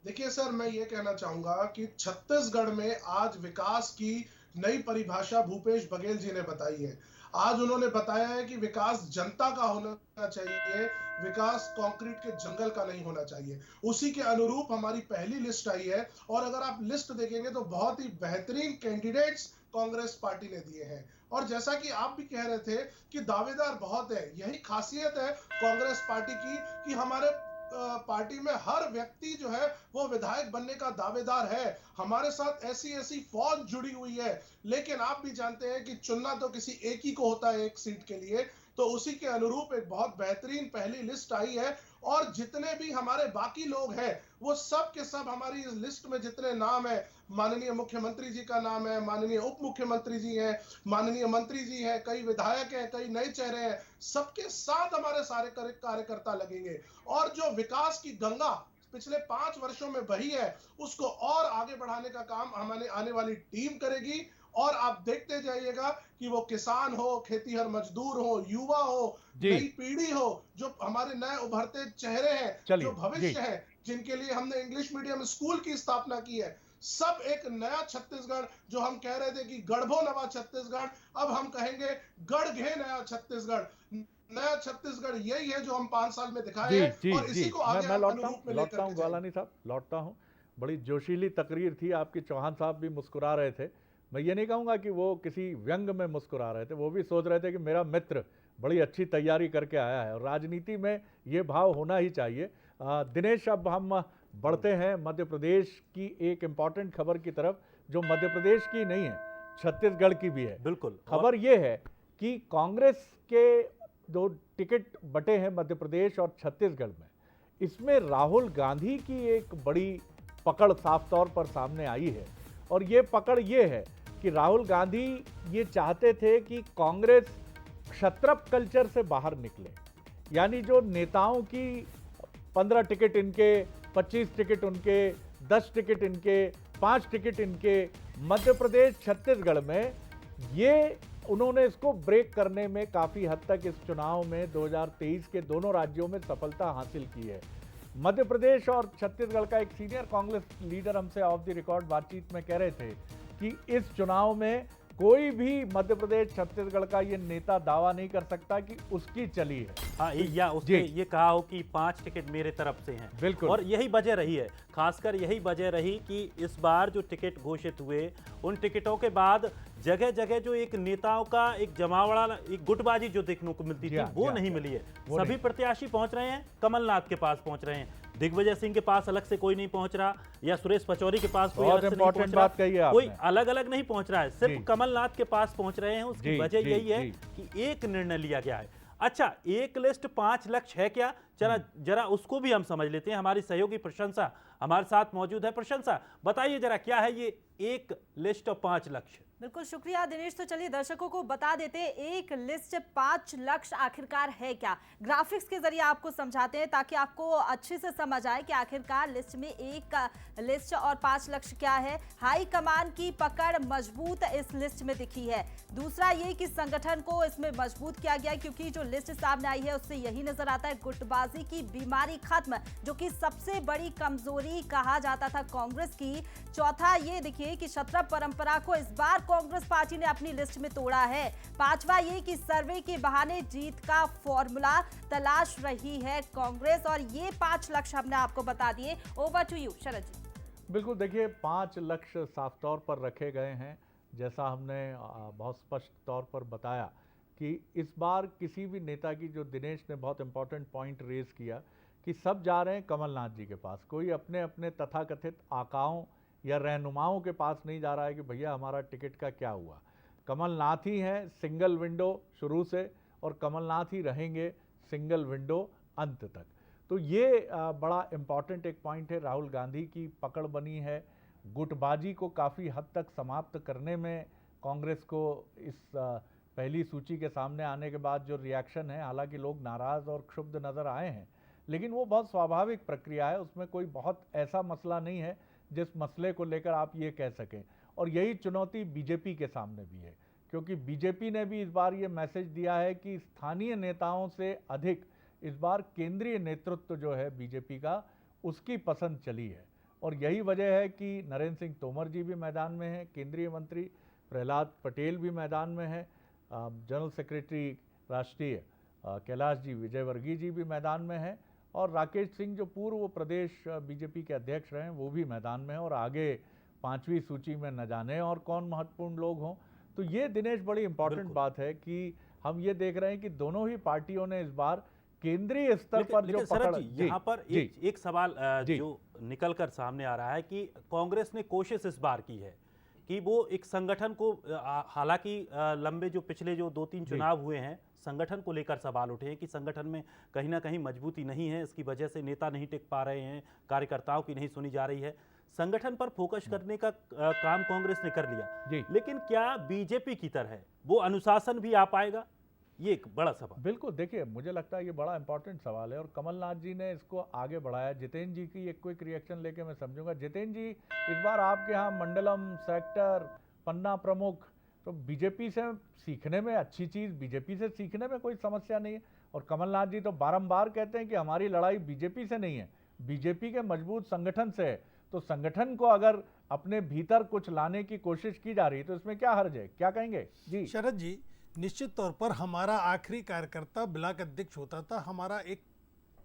देखिए सर, मैं ये कहना चाहूंगा कि छत्तीसगढ़ में आज विकास की नई परिभाषा भूपेश बघेल जी ने बताई है। आज उन्होंने बताया है कि विकास जनता का होना चाहिए, विकास कंक्रीट के जंगल का नहीं होना चाहिए। उसी के अनुरूप हमारी पहली लिस्ट आई है और अगर आप लिस्ट देखेंगे तो बहुत ही बेहतरीन कैंडिडेट्स कांग्रेस पार्टी ने दिए हैं। और जैसा कि आप भी कह रहे थे कि दावेदार बहुत है, यही खासियत है कांग्रेस पार्टी की कि हमारे पार्टी में हर व्यक्ति जो है वो विधायक बनने का दावेदार है। हमारे साथ ऐसी फौज जुड़ी हुई है। लेकिन आप भी जानते हैं कि चुनना तो किसी एक ही को होता है एक सीट के लिए, तो उसी के अनुरूप एक बहुत बेहतरीन पहली लिस्ट आई है। और जितने भी हमारे बाकी लोग हैं वो सब के सब हमारी इस लिस्ट में जितने नाम है, माननीय मुख्यमंत्री जी का नाम है, माननीय उप मुख्यमंत्री जी हैं, माननीय मंत्री जी हैं, कई विधायक हैं, कई नए चेहरे हैं, सबके साथ हमारे सारे कार्यकर्ता लगेंगे। और जो विकास की गंगा पिछले 5 वर्षों में बही है उसको और आगे बढ़ाने का काम हमारे आने वाली टीम करेगी। और आप देखते जाइएगा कि वो किसान हो, खेतीहर मजदूर हो, युवा हो, जी। नई पीढ़ी हो, जो हमारे नए उभरते चेहरे हैं, चलिए, जो जी। भविष्य है, जिनके लिए हमने इंग्लिश मीडियम स्कूल की स्थापना की है, सब एक नया छत्तीसगढ़, जो हम कह रहे थे कि गढ़बो नवा छत्तीसगढ़, अब हम कहेंगे गढ़ घे नया छत्तीसगढ़। नया छत्तीसगढ़ यही है जो हम 5 साल में दिखाए जी, हैं जी, और इसी जी। को आगे मैं हम लौटता अनुरूप में हूँ लेकर के जाएंगे। ग्वालानी साहब, लौटता हूँ। बड़ी जोशीली तकरीर थी आपकी, चौहान साहब भी मुस्कुरा रहे थे। मैं ये नहीं कहूँगा कि वो किसी व्यंग में मुस्कुरा रहे थे, वो भी सोच रहे थे कि मेरा मित्र बड़ी अच्छी तैयारी करके आया है, और राजनीति में ये भाव होना ही चाहिए। दिनेश, अब हम बढ़ते हैं मध्य प्रदेश की एक इम्पॉर्टेंट खबर की तरफ, जो मध्य प्रदेश की नहीं है, छत्तीसगढ़ की भी है। बिल्कुल। खबर ये है कि कांग्रेस के दो टिकट बटे हैं मध्य प्रदेश और छत्तीसगढ़ में। इसमें राहुल गांधी की एक बड़ी पकड़ साफ तौर पर सामने आई है, और ये पकड़ ये है कि राहुल गांधी ये चाहते थे कि कांग्रेस क्षत्रप कल्चर से बाहर निकले, यानी जो नेताओं की 15 टिकट इनके, 25 टिकट उनके, 10 टिकट इनके, 5 टिकट इनके, मध्य प्रदेश छत्तीसगढ़ में ये उन्होंने इसको ब्रेक करने में काफ़ी हद तक इस चुनाव में 2023 के दोनों राज्यों में सफलता हासिल की है। मध्य प्रदेश और छत्तीसगढ़ का एक सीनियर कांग्रेस लीडर हमसे ऑफ द रिकॉर्ड बातचीत में कह रहे थे कि इस चुनाव में कोई भी मध्य प्रदेश छत्तीसगढ़ का ये नेता दावा नहीं कर सकता कि उसकी चली है। हाँ, या उसने ये कहा हो कि 5 टिकट मेरे तरफ से हैं। बिल्कुल। और यही वजह रही है, खासकर यही वजह रही कि इस बार जो टिकट घोषित हुए, उन टिकटों के बाद जगह जगह जो एक नेताओं का एक जमावड़ा, एक गुटबाजी जो देखने को मिलती थी, वो नहीं मिली है। सभी प्रत्याशी पहुंच रहे हैं, कमलनाथ के पास पहुंच रहे हैं, दिग्विजय सिंह के पास अलग से कोई नहीं पहुंच रहा, या सुरेश पचौरी के पास कोई अलग से नहीं पहुंच रहा, कोई अलग अलग नहीं पहुंच रहा है, सिर्फ कमलनाथ के पास पहुंच रहे हैं। उसकी वजह यही है कि एक निर्णय लिया गया है। अच्छा, एक लिस्ट 5 लक्ष्य है क्या? जरा उसको भी हम समझ लेते हैं। हमारी सहयोगी प्रशंसा हमारे साथ मौजूद है। प्रशंसा, बताइए जरा, क्या है ये एक लिस्ट और 5 लक्ष्य? बिल्कुल शुक्रिया दिनेश। तो चलिए दर्शकों को बता देते हैं एक लिस्ट 5 लक्ष्य आखिरकार है क्या। ग्राफिक्स के जरिए आपको समझाते हैं ताकि आपको अच्छे से समझ आए कि आखिरकार लिस्ट में एक लिस्ट और 5 लक्ष्य क्या है। हाई कमान की पकड़ मजबूत इस लिस्ट में दिखी है। दूसरा ये कि संगठन को इसमें मजबूत किया गया, क्योंकि जो लिस्ट सामने आई है उससे यही नजर आता है गुटबाजी की बीमारी खत्म, जो कि सबसे बड़ी कमजोरी कहा जाता था कांग्रेस की। चौथा ये देखिए कि क्षत्रप परंपरा को इस बार कांग्रेस पार्टी ने अपनी लिस्ट में तोड़ा है। पांचवा ये कि सर्वे के बहाने जीत का फॉर्मूला तलाश रही है कांग्रेस। और ये 5 लक्ष्य हमने आपको बता दिए। ओवर टू यू शरद जी। बिल्कुल, देखिए 5 लक्ष्य साफ तौर पर रखे गए हैं। जैसा हमने बहुत स्पष्ट तौर पर बताया कि इस बार किसी भी नेता की, जो दिनेश ने बहुत इंपॉर्टेंट पॉइंट रेज किया कि सब जा रहे हैं कमलनाथ जी के पास, कोई अपने अपने तथाकथित आकाओं या रहनुमाओं के पास नहीं जा रहा है कि भैया हमारा टिकट का क्या हुआ। कमलनाथ ही हैं सिंगल विंडो शुरू से, और कमलनाथ ही रहेंगे सिंगल विंडो अंत तक। तो ये बड़ा इम्पॉर्टेंट एक पॉइंट है। राहुल गांधी की पकड़ बनी है। गुटबाजी को काफ़ी हद तक समाप्त करने में कांग्रेस को इस पहली सूची के सामने आने के बाद जो रिएक्शन है, हालांकि लोग नाराज़ और क्षुब्ध नज़र आए हैं, लेकिन वो बहुत स्वाभाविक प्रक्रिया है। उसमें कोई बहुत ऐसा मसला नहीं है जिस मसले को लेकर आप ये कह सकें। और यही चुनौती बीजेपी के सामने भी है, क्योंकि बीजेपी ने भी इस बार ये मैसेज दिया है कि स्थानीय नेताओं से अधिक इस बार केंद्रीय नेतृत्व जो है बीजेपी का, उसकी पसंद चली है। और यही वजह है कि नरेंद्र सिंह तोमर जी भी मैदान में हैं, केंद्रीय मंत्री प्रहलाद पटेल भी मैदान में हैं, जनरल सेक्रेटरी राष्ट्रीय कैलाश जी विजयवर्गीय जी भी मैदान में हैं, और राकेश सिंह जो पूर्व प्रदेश बीजेपी के अध्यक्ष रहे हैं वो भी मैदान में हैं। और आगे 5वीं सूची में न जाने और कौन महत्वपूर्ण लोग हों। तो ये दिनेश बड़ी इंपॉर्टेंट बात है कि हम ये देख रहे हैं कि दोनों ही पार्टियों ने इस बार केंद्रीय स्तर पर जो पकड़, यहाँ पर एक सवाल जो निकल कर सामने आ रहा है कि कांग्रेस ने कोशिश इस बार की है कि वो एक संगठन को, हालांकि लंबे जो पिछले जो 2-3 चुनाव हुए हैं, संगठन को लेकर सवाल उठे हैं कि संगठन में कहीं ना कहीं मजबूती नहीं है, इसकी वजह से नेता नहीं टिक पा रहे हैं, कार्यकर्ताओं की नहीं सुनी जा रही है। संगठन पर फोकस करने का काम कांग्रेस ने कर लिया, लेकिन क्या बीजेपी की तरह वो अनुशासन भी आ पाएगा? ये एक बड़ा सवाल। बिल्कुल, देखिए मुझे लगता है ये बड़ा इंपॉर्टेंट सवाल है और कमलनाथ जी ने इसको आगे बढ़ाया। जितेंद्र जी की एक क्विक रिएक्शन लेके मैं समझूंगा। जितेंद्र जी, इस बार आपके यहाँ मंडलम, सेक्टर, पन्ना प्रमुख, तो बीजेपी से सीखने में अच्छी चीज, बीजेपी से सीखने में कोई समस्या नहीं है। और कमलनाथ जी तो बारंबार कहते हैं कि हमारी लड़ाई बीजेपी से नहीं है, बीजेपी के मजबूत संगठन से है। तो संगठन को अगर अपने भीतर कुछ लाने की कोशिश की जा रही है तो इसमें क्या हर्ज है, क्या कहेंगे जी? शरद जी, निश्चित तौर पर हमारा आखिरी कार्यकर्ता ब्लॉक अध्यक्ष होता था, हमारा एक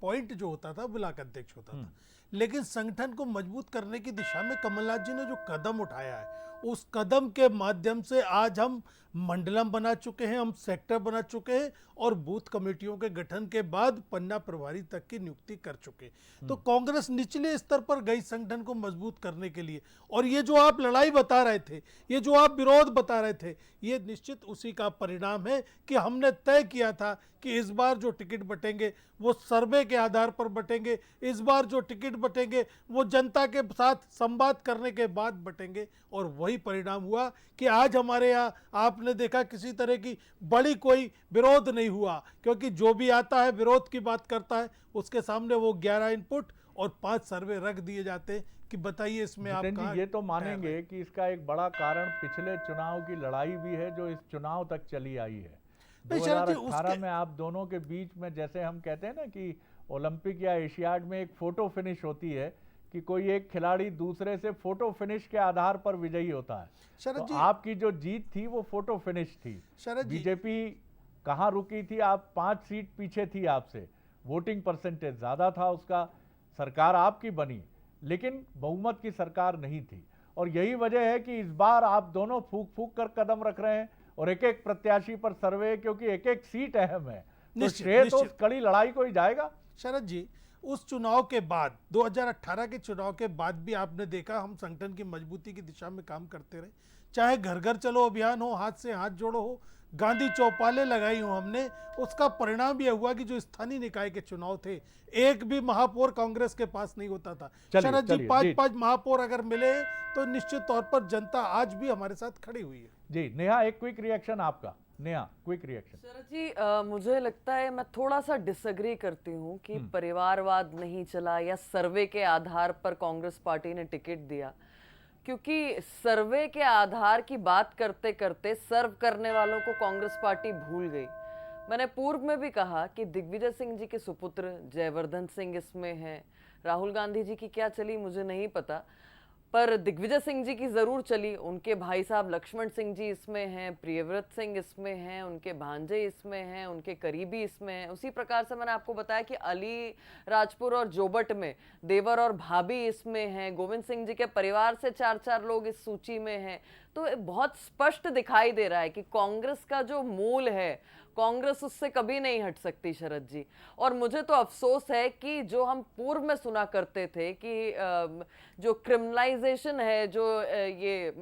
पॉइंट जो होता था ब्लॉक अध्यक्ष होता था। लेकिन संगठन को मजबूत करने की दिशा में कमलनाथ जी ने जो कदम उठाया है, उस कदम के माध्यम से आज हम मंडलम बना चुके हैं, हम सेक्टर बना चुके हैं और बूथ कमेटियों के गठन के बाद पन्ना प्रभारी तक की नियुक्ति कर चुके। तो कांग्रेस निचले स्तर पर गई संगठन को मजबूत करने के लिए। और ये जो आप लड़ाई बता रहे थे, ये जो आप विरोध बता रहे थे, ये निश्चित उसी का परिणाम है कि हमने तय किया था कि इस बार जो टिकट बटेंगे वो सर्वे के आधार पर बटेंगे, इस बार जो टिकट बटेंगे वो जनता के साथ संवाद करने के बाद बटेंगे। और वही परिणाम हुआ कि आज हमारे यहाँ आपने देखा किसी तरह की बड़ी कोई विरोध नहीं हुआ, क्योंकि जो भी आता है विरोध की बात करता है, उसके सामने वो 11 इनपुट और 5 सर्वे रख दिए जाते हैं कि बताइए इसमें आप कहाँ। ये तो मानेंगे कि इसका एक बड़ा कारण पिछले चुनाव की लड़ाई भी है जो इस चुनाव तक चली आई है। 2018 में आप दोनों के बीच में, जैसे हम कहते हैं ना कि ओलंपिक या एशियाड में एक फोटो फिनिश होती है कि कोई एक खिलाड़ी दूसरे से फोटो फिनिश के आधार पर विजयी होता है, तो आपकी जो जीत थी वो फोटो फिनिश थी। बीजेपी कहाँ रुकी थी? आप 5 सीट पीछे थी आपसे, वोटिंग परसेंटेज ज्यादा था उसका, सरकार आपकी बनी, लेकिन बहुमत की सरकार नहीं थी। और यही वजह है कि इस बार आप दोनों फूक फूक कर कदम रख रहे हैं और एक एक प्रत्याशी पर सर्वे, क्योंकि एक एक सीट अहम है, तो श्रेय तो उस कड़ी लड़ाई को ही जाएगा। शरद जी, उस चुनाव के बाद 2018 के चुनाव के बाद भी आपने देखा हम संगठन की मजबूती की दिशा में काम करते रहे, चाहे घर घर चलो अभियान हो, हाथ से हाथ जोड़ो हो, गांधी चौपालें लगाई हो हमने। उसका परिणाम यह हुआ कि जो स्थानीय निकाय के चुनाव थे, एक भी महापौर कांग्रेस के पास नहीं होता था। शरद जी, 5-5 महापौर अगर मिले तो निश्चित तौर पर जनता आज भी हमारे साथ खड़ी हुई है। जी नेहा, एक क्विक रिएक्शन आपका। Neha, quick reaction. शरद जी, मुझे लगता है मैं थोड़ा सा डिसएग्री करती हूँ कि परिवारवाद नहीं चला या सर्वे के आधार पर कांग्रेस पार्टी ने टिकट दिया, क्योंकि सर्वे के आधार की बात करते करते सर्व करने वालों को कांग्रेस पार्टी भूल गई। मैंने पूर्व में भी कहा कि दिग्विजय सिंह जी के सुपुत्र जयवर्धन सिंह इसमें हैं, राहुल गांधी जी की क्या चली मुझे नहीं पता, पर दिग्विजय सिंह जी की जरूर चली। उनके भाई साहब लक्ष्मण सिंह जी इसमें हैं, प्रियव्रत सिंह इसमें हैं, उनके भांजे इसमें हैं, उनके करीबी इसमें हैं। उसी प्रकार से मैंने आपको बताया कि अली राजपुर और जोबट में देवर और भाभी इसमें हैं, गोविंद सिंह जी के परिवार से 4-4 लोग इस सूची में हैं। तो बहुत स्पष्ट दिखाई दे रहा है कि कांग्रेस का जो मूल है, कांग्रेस उससे कभी नहीं हट सकती शरद जी। और मुझे तो अफसोस है कि जो हम पूर्व में सुना करते थे कि जो क्रिमिनलाइजेशन है, जो ये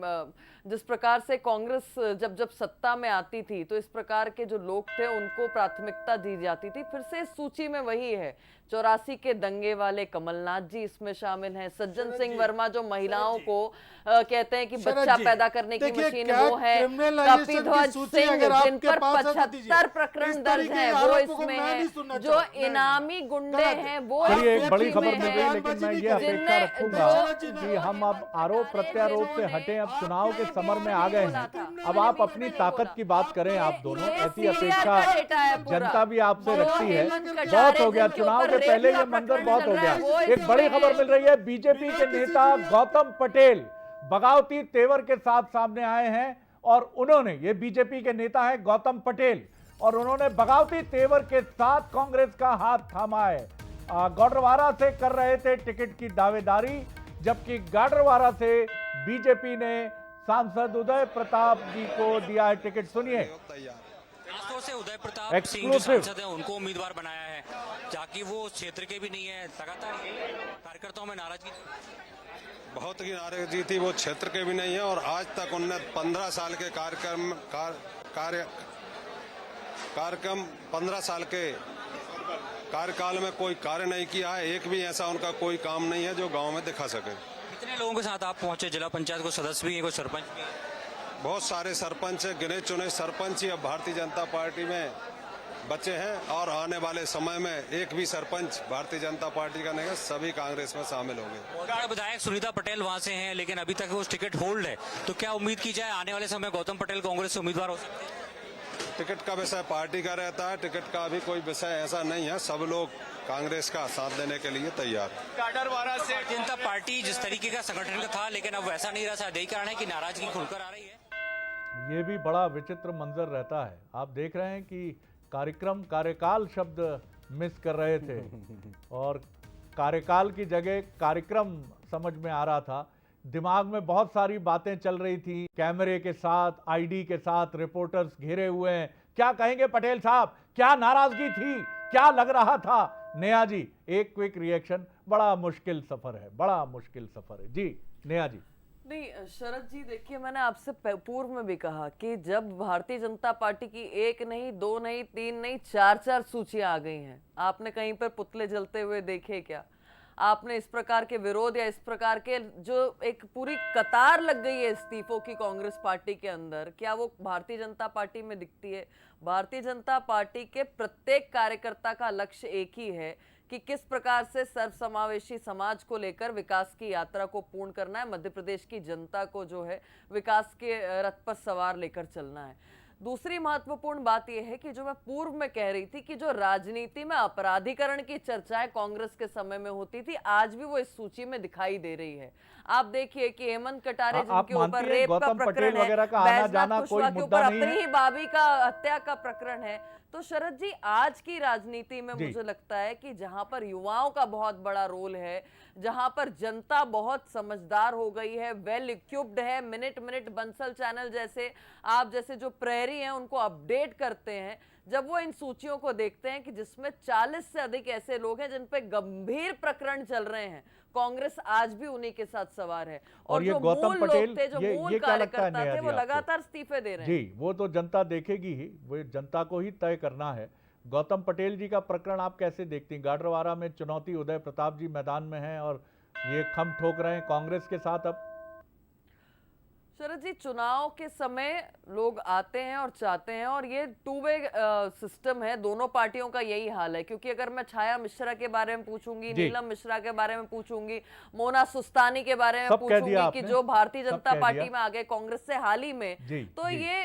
जिस प्रकार से कांग्रेस जब सत्ता में आती थी तो इस प्रकार के जो लोग थे उनको प्राथमिकता दी जाती थी, फिर से इस सूची में वही है। 84 के दंगे वाले कमलनाथ जी इसमें शामिल हैं, सज्जन सिंह वर्मा जो महिलाओं को कहते हैं कि बच्चा पैदा करने की मशीन वो है, कपिध्वज सिंह जिन पर 75 प्रकरण दर्ज हैं वो इसमें है, जो इनामी गुंडे हैं वो एक बड़ी खबर मिल रही है। लेकिन मैं ये अपेक्षा रखूंगा कि हम अब आरोप प्रत्यारोप से हटें, अब चुनाव के समर में आ गए हैं, अब आप अपनी ताकत की बात करें। आप दोनों, ऐसी अपेक्षा जनता भी आपसे रखती है। बहुत हो गया, चुनाव के पहले ये मंजर बहुत हो गया। एक बड़ी खबर मिल रही है, बीजेपी के नेता गौतम पटेल बगावती तेवर के साथ सामने आए हैं और उन्होंने, ये बीजेपी के नेता है गौतम पटेल, और उन्होंने बगावती तेवर के साथ कांग्रेस का हाथ थामा है। गाडरवारा से कर रहे थे टिकट की दावेदारी, जबकि गाडरवारा से बीजेपी ने सांसद उदय प्रताप जी को दिया है टिकट। सुनिए, से उदय प्रताप सिंह जो सांसद हैं उनको उम्मीदवार बनाया है, ताकि वो क्षेत्र के भी नहीं है। लगातार कार्यकर्ताओं में नाराजगी, बहुत की नाराजगी थी, वो क्षेत्र के भी नहीं है। और आज तक उन्होंने 15 साल के कार्यक्रम 15 साल के कार्यकाल में कोई कार्य नहीं किया है। एक भी ऐसा उनका कोई काम नहीं है जो गांव में दिखा सके। कितने लोगों के साथ आप पहुंचे? जिला पंचायत को सदस्य भी है, कोई सरपंच भी है? बहुत सारे सरपंच है, गिने चुने सरपंच ही अब भारतीय जनता पार्टी में बच्चे हैं और आने वाले समय में एक भी सरपंच भारतीय जनता पार्टी का नहीं है, सभी कांग्रेस में शामिल होंगे। मौजूदा विधायक सुनीता पटेल वहां से हैं, लेकिन अभी तक वो टिकट होल्ड है, तो क्या उम्मीद की जाए आने वाले समय गौतम पटेल कांग्रेस से उम्मीदवार हो सकते हैं? टिकट का विषय पार्टी का रहता है, टिकट का अभी कोई विषय ऐसा नहीं है, सब लोग कांग्रेस का साथ देने के लिए तैयार है। भारतीय जनता पार्टी जिस तरीके का संगठन का था, लेकिन अब वैसा नहीं रहा, शायद यही कारण है कि नाराजगी खुलकर आ रही है। ये भी बड़ा विचित्र मंजर रहता है। आप देख रहे हैं कि कार्यकाल शब्द मिस कर रहे थे और कार्यकाल की जगह कार्यक्रम समझ में आ रहा था। दिमाग में बहुत सारी बातें चल रही थी, कैमरे के साथ, आईडी के साथ रिपोर्टर्स घिरे हुए हैं। क्या कहेंगे पटेल साहब, क्या नाराजगी थी, क्या लग रहा था? नेहा जी, एक क्विक रिएक्शन। बड़ा मुश्किल सफर है, बड़ा मुश्किल सफर है जी। नेहा जी। नहीं शरद जी, देखिए मैंने आपसे पूर्व में भी कहा कि जब भारतीय जनता पार्टी की एक नहीं, दो नहीं, तीन नहीं, चार सूचियां आ गई हैं, आपने कहीं पर पुतले जलते हुए देखे क्या? आपने इस प्रकार के विरोध या इस प्रकार के जो एक पूरी कतार लग गई है इस्तीफों की कांग्रेस पार्टी के अंदर, क्या वो भारतीय जनता पार्टी में दिखती है? भारतीय जनता पार्टी के प्रत्येक कार्यकर्ता का लक्ष्य एक ही है कि किस प्रकार से सर्वसमावेशी समाज को लेकर विकास की यात्रा को पूर्ण करना है, मध्य प्रदेश की जनता को जो है विकास के रथ पर सवार लेकर चलना है। दूसरी महत्वपूर्ण बात यह है कि जो मैं पूर्व में कह रही थी कि जो राजनीति में अपराधीकरण की चर्चाएं कांग्रेस के समय में होती थी, आज भी वो इस सूची में दिखाई दे रही है। आप देखिए कि हेमंत कटारे जिनके ऊपर रेप का प्रकरण है, बैजनाथ कुशवाहा के ऊपर अपनी ही भाभी का हत्या का प्रकरण है। तो शरद जी, आज की राजनीति में मुझे लगता है कि जहां पर युवाओं का बहुत बड़ा रोल है, जहां पर जनता बहुत समझदार हो गई है, वेल इक्विप्ड है, मिनट बंसल चैनल जैसे आप जैसे जो प्रहरी हैं उनको अपडेट करते हैं, जब वो इन सूचियों को देखते हैं कि जिसमें 40 से अधिक ऐसे लोग हैं जिन पे गंभीर प्रकरण चल रहे हैं, कांग्रेस आज भी उन्हीं के साथ सवार है। और जो मूल लोग थे, जो मूल कार्यकर्ता थे, वो लगातार इस्तीफे दे रहे हैं। जी, वो तो जनता देखेगी ही, वो जनता को ही तय करना है। गौतम पटेल जी का प्रकरण आप कैसे देखती हैं? गाडरवारा में चुनौती, उदय प्रताप जी मैदान में हैं और ये खम ठोक रहे हैं कांग्रेस के साथ। अब शरद जी, चुनाव के समय लोग आते हैं और चाहते हैं, और ये टू वे सिस्टम है, दोनों पार्टियों का यही हाल है। क्योंकि अगर मैं छाया मिश्रा के बारे में पूछूंगी, नीलम मिश्रा के बारे में पूछूंगी, मोना सुस्तानी के बारे में पूछूंगी कि जो भारतीय जनता पार्टी में आ गए कांग्रेस से हाल ही में, तो ये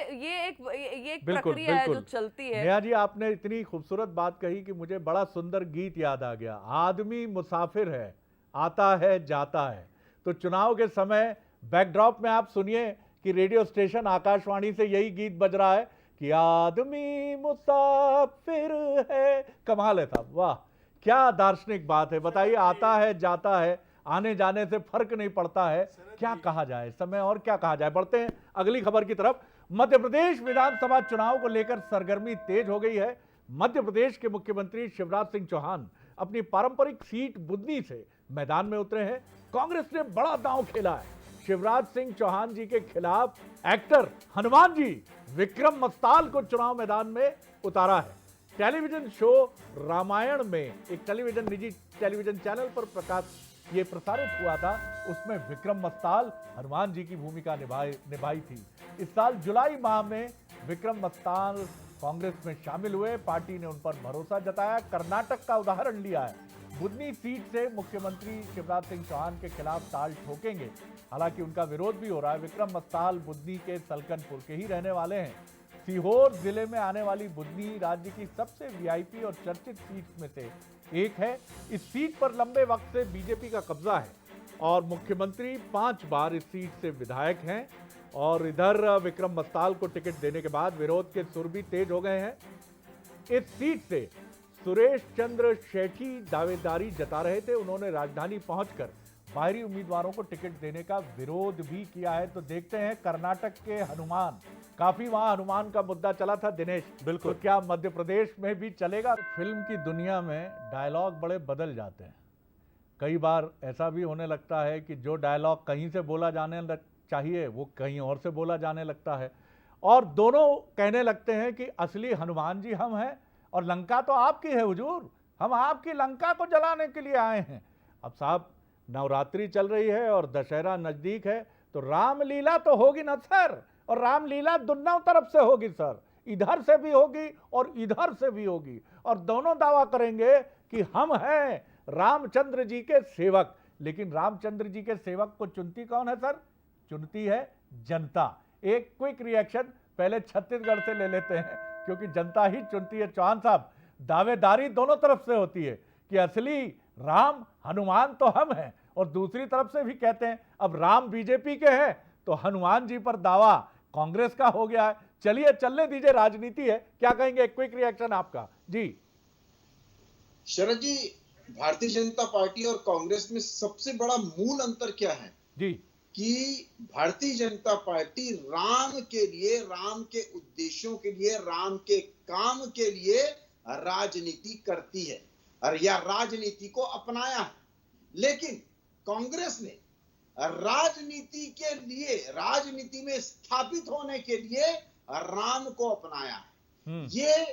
एक प्रक्रिया है जो चलती है। नेहा जी, आपने इतनी खूबसूरत बात कही कि मुझे बड़ा सुंदर गीत याद आ गया। आदमी मुसाफिर है, आता है जाता है। तो चुनाव के समय बैकड्रॉप में आप सुनिए कि रेडियो स्टेशन आकाशवाणी से यही गीत बज रहा है कि आदमी मुसाफिर है। कमाल है साहब, वाह क्या दार्शनिक बात है। बताइए, आता है जाता है, आने जाने से फर्क नहीं पड़ता है, क्या कहा जाए समय और क्या कहा जाए। बढ़ते हैं अगली खबर की तरफ। मध्य प्रदेश विधानसभा चुनाव को लेकर सरगर्मी तेज हो गई है। मध्य प्रदेश के मुख्यमंत्री शिवराज सिंह चौहान अपनी पारंपरिक सीट बुदनी से मैदान में उतरे हैं। कांग्रेस ने बड़ा दांव खेला है। शिवराज सिंह चौहान जी के खिलाफ एक्टर हनुमान जी विक्रम मस्ताल को चुनाव मैदान में उतारा है। टेलीविजन शो रामायण में एक निजी टेलीविजन चैनल पर प्रसारित हुआ था, उसमें विक्रम मस्ताल हनुमान जी की भूमिका निभाई थी। इस साल जुलाई माह में विक्रम मस्ताल कांग्रेस में शामिल हुए। पार्टी ने उन पर भरोसा जताया। कर्नाटक का उदाहरण लिया है। बुदनी सीट से मुख्यमंत्री शिवराज सिंह चौहान के खिलाफ ताल ठोकेंगे। हालांकि उनका विरोध भी हो रहा है। विक्रम मस्ताल बुदनी के सलकनपुर के ही रहने वाले हैं। सीहोर जिले में आने वाली बुदनी राज्य की सबसे वीआईपी और चर्चित सीट में से एक है। इस सीट पर लंबे वक्त से बीजेपी का कब्जा है और मुख्यमंत्री 5 बार इस सीट से विधायक हैं। और इधर विक्रम मस्ताल को टिकट देने के बाद विरोध के सुर भी तेज हो गए हैं। इस सीट से सुरेश चंद्र शेठी दावेदारी जता रहे थे। उन्होंने राजधानी पहुंचकर बाहरी उम्मीदवारों को टिकट देने का विरोध भी किया है। तो देखते हैं कर्नाटक के हनुमान, काफी वहां हनुमान का मुद्दा चला था दिनेश, बिल्कुल, तो क्या मध्य प्रदेश में भी चलेगा? फिल्म की दुनिया में डायलॉग बड़े बदल जाते हैं। कई बार ऐसा भी होने लगता है कि जो डायलॉग कहीं से बोला जाने चाहिए वो कहीं और से बोला जाने लगता है, और दोनों कहने लगते हैं कि असली हनुमान जी हम हैं और लंका तो आपकी है हुजूर, हम आपकी लंका को जलाने के लिए आए हैं। अब साहब, नवरात्रि चल रही है और दशहरा नजदीक है, तो रामलीला तो होगी ना सर, और रामलीला दोनों तरफ से होगी सर। इधर से भी होगी और इधर से भी होगी, और दोनों दावा करेंगे कि हम हैं रामचंद्र जी के सेवक। लेकिन रामचंद्र जी के सेवक को चुनती कौन है सर? चुनती है जनता। एक क्विक रिएक्शन पहले छत्तीसगढ़ से ले लेते हैं, क्योंकि जनता ही चुनती है। चौहान साहब, दावेदारी दोनों तरफ से होती है कि असली राम हनुमान तो हम हैं, और दूसरी तरफ से भी कहते हैं अब राम बीजेपी के हैं तो हनुमान जी पर दावा कांग्रेस का हो गया है। चलिए चलने दीजिए, राजनीति है। क्या कहेंगे, क्विक रिएक्शन आपका जी। शरद जी, भारतीय जनता पार्टी और कांग्रेस में सबसे बड़ा मूल अंतर क्या है जी? कि भारतीय जनता पार्टी राम के लिए, राम के उद्देश्यों के लिए, राम के काम के लिए राजनीति करती है और या राजनीति को अपनाया है। लेकिन कांग्रेस ने राजनीति के लिए, राजनीति में स्थापित होने के लिए राम को अपनाया है। ये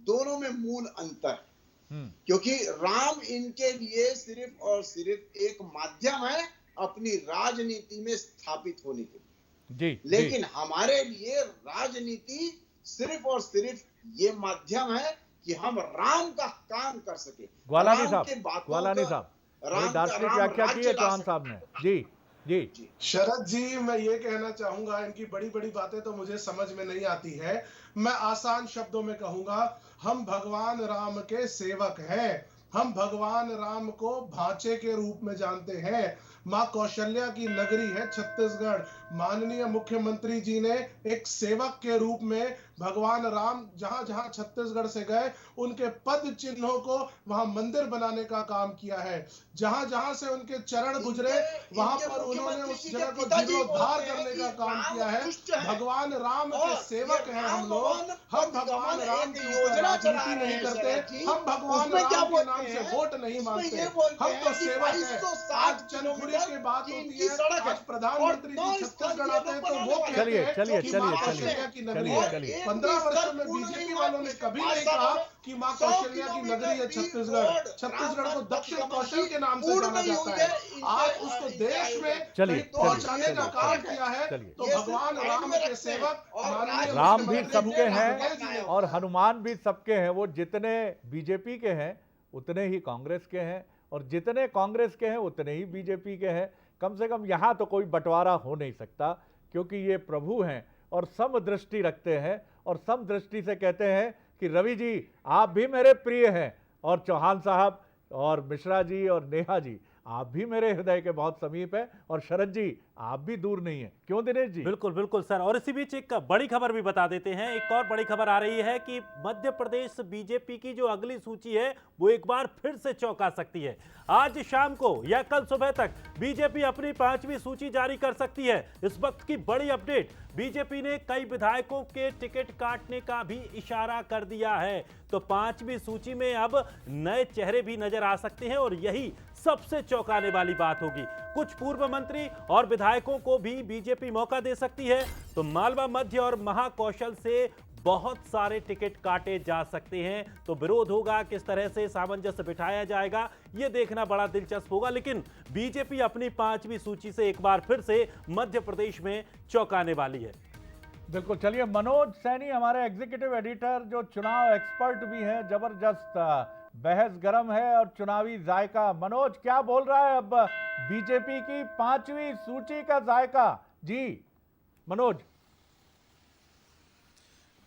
दोनों में मूल अंतर है, क्योंकि राम इनके लिए सिर्फ और सिर्फ एक माध्यम है अपनी राजनीति में स्थापित होने के लिए जी। लेकिन जी। हमारे लिए राजनीति सिर्फ और सिर्फ ये माध्यम है कि हम राम का काम कर सके। ग्वालानी साहब, बड़ी दार्शनिक व्याख्या की है चौहान साहब ने। जी जी। शरद जी, मैं ये कहना चाहूंगा, इनकी बड़ी बड़ी बातें तो मुझे समझ में नहीं आती है। मैं आसान शब्दों में कहूंगा, हम भगवान राम के सेवक हैं। हम भगवान राम को भांचे के रूप में जानते हैं। मां कौशल्या की नगरी है छत्तीसगढ़। माननीय मुख्यमंत्री जी ने एक सेवक के रूप में भगवान राम जहां जहां छत्तीसगढ़ से गए, उनके पद चिन्हों को वहां मंदिर बनाने का काम किया है। जहां जहां से उनके चरण गुजरे, वहां पर उन्होंने उस जगह को जीर्णोद्धार करने का काम किया है। भगवान राम के सेवक हैं हम लोग। हम भगवान राम की राजनीति नहीं करते, हम भगवान राम के नाम से वोट नहीं मांगते, हम तो सेवक हैं। आज चनखुरी की बात होती है, आज प्रधानमंत्री जी छत्तीसगढ़ आते हैं तो वो कहते हैं कि मां कौशल्या की नगरी है। 15 वर्षों में बीजेपी वालों ने कभी नहीं कहा कि मां कौशल्या की नगरी है छत्तीसगढ़। छत्तीसगढ़ को दक्षिण कौशल के नाम से जाना जाता है। आज उसको देश में पहुंचाने का काम किया है। तो भगवान राम के सेवक, राम भी सबके हैं और हनुमान भी सबके हैं। वो जितने बीजेपी के हैं उतने ही कांग्रेस के हैं, और जितने कांग्रेस के हैं उतने ही बीजेपी के हैं। कम से कम यहाँ तो कोई बंटवारा हो नहीं सकता, क्योंकि ये प्रभु हैं और समदृष्टि रखते हैं, और समदृष्टि से कहते हैं कि रवि जी आप भी मेरे प्रिय हैं, और चौहान साहब और मिश्रा जी और नेहा जी आप भी मेरे हृदय के बहुत समीप है, और शरद जी आप भी दूर नहीं है। क्यों दिनेश जी? बिल्कुल बिल्कुल सर। और इसी बीच एक बड़ी खबर भी बता देते हैं। एक और बड़ी खबर आ रही है कि मध्य प्रदेश बीजेपी की जो अगली सूची है वो एक बार फिर से चौंका सकती है। आज शाम को या कल सुबह तक बीजेपी अपनी 5वीं सूची जारी कर सकती है। इस वक्त की बड़ी अपडेट, बीजेपी ने कई विधायकों के टिकट काटने का भी इशारा कर दिया है। तो 5वीं सूची में अब नए चेहरे भी नजर आ सकते हैं, और यही सबसे चौंकाने वाली बात होगी। कुछ पूर्व मंत्री और विधायकों को भी बीजेपी मौका दे सकती है। तो मालवा मध्य और महाकौशल से बहुत सारे टिकट काटे जा सकते हैं। तो विरोध होगा, किस तरह से सामंजस्य बिठाया जाएगा, यह देखना बड़ा दिलचस्प होगा। लेकिन बीजेपी अपनी 5वीं सूची से एक बार फिर से मध्य प्रदेश में चौंकाने वाली है। बिल्कुल। चलिए, मनोज सैनी हमारे एग्जीक्यूटिव एडिटर, जो चुनाव एक्सपर्ट भी हैं, जबरदस्त बहस गर्म है और चुनावी जायका। मनोज, क्या बोल रहा है अब बीजेपी की 5वीं सूची का जायका? जी मनोज।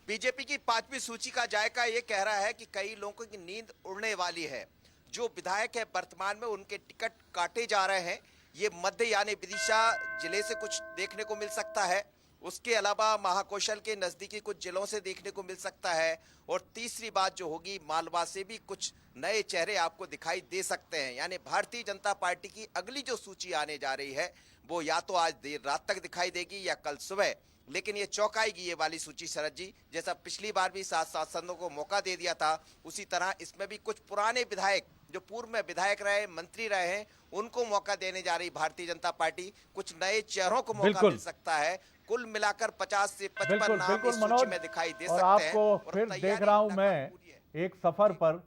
बीजेपी की 5वीं सूची का जायका ये कह रहा है कि कई लोगों की नींद उड़ने वाली है। जो विधायक है वर्तमान में उनके टिकट काटे जा रहे हैं। ये मध्य यानी विदिशा जिले से कुछ देखने को मिल सकता है। उसके अलावा महाकौशल के नजदीकी कुछ जिलों से देखने को मिल सकता है। और तीसरी बात जो होगी, मालवा से भी कुछ नए चेहरे आपको दिखाई दे सकते हैं। यानी भारतीय जनता पार्टी की अगली जो सूची आने जा रही है वो या तो आज देर रात तक दिखाई देगी या कल सुबह। लेकिन ये चौंकाएगी ये वाली सूची शरद जी। जैसा पिछली बार भी 7 सांसदों को मौका दे दिया था, उसी तरह इसमें भी कुछ पुराने विधायक जो पूर्व में विधायक रहे, मंत्री रहे हैं, उनको मौका देने जा रही भारतीय जनता पार्टी। कुछ नए चेहरों को मौका मिल सकता है। कुल मिलाकर 50 से 55 नाम इस सूची में दिखाई दे सकते हैं। आपको फिर देख रहा हूं मैं एक सफर पर,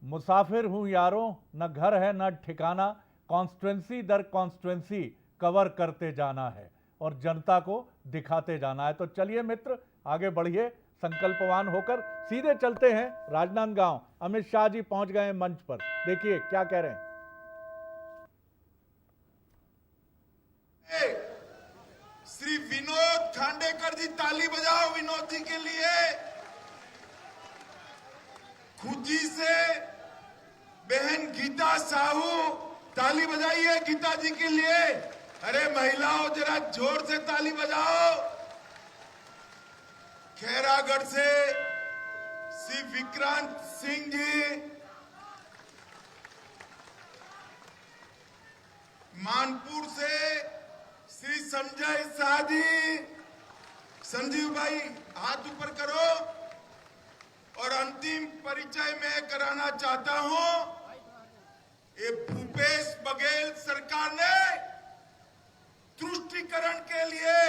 मुसाफिर हूं यारों, न घर है न ठिकाना, कॉन्स्टिट्यूंसी दर कॉन्स्टिट्यूंसी कवर करते जाना है और जनता को दिखाते जाना है। तो चलिए मित्र, आगे बढ़िए, संकल्पवान होकर सीधे चलते हैं राजनांदगांव। अमित शाह जी पहुंच गए मंच पर, देखिए क्या कह रहे हैं। श्री विनोद खांडेकर जी, ताली बजाओ विनोद जी के लिए। खुजी से बहन गीता साहू, ताली बजाइए गीता जी के लिए। अरे महिलाओं जरा जोर से ताली बजाओ। खैरागढ़ से श्री विक्रांत सिंह जी, मानपुर से श्री संजय शाह जी। संजीव भाई हाथ ऊपर करो। और अंतिम परिचय मैं कराना चाहता हूं, ये भूपेश बघेल सरकार ने तुष्टीकरण के लिए,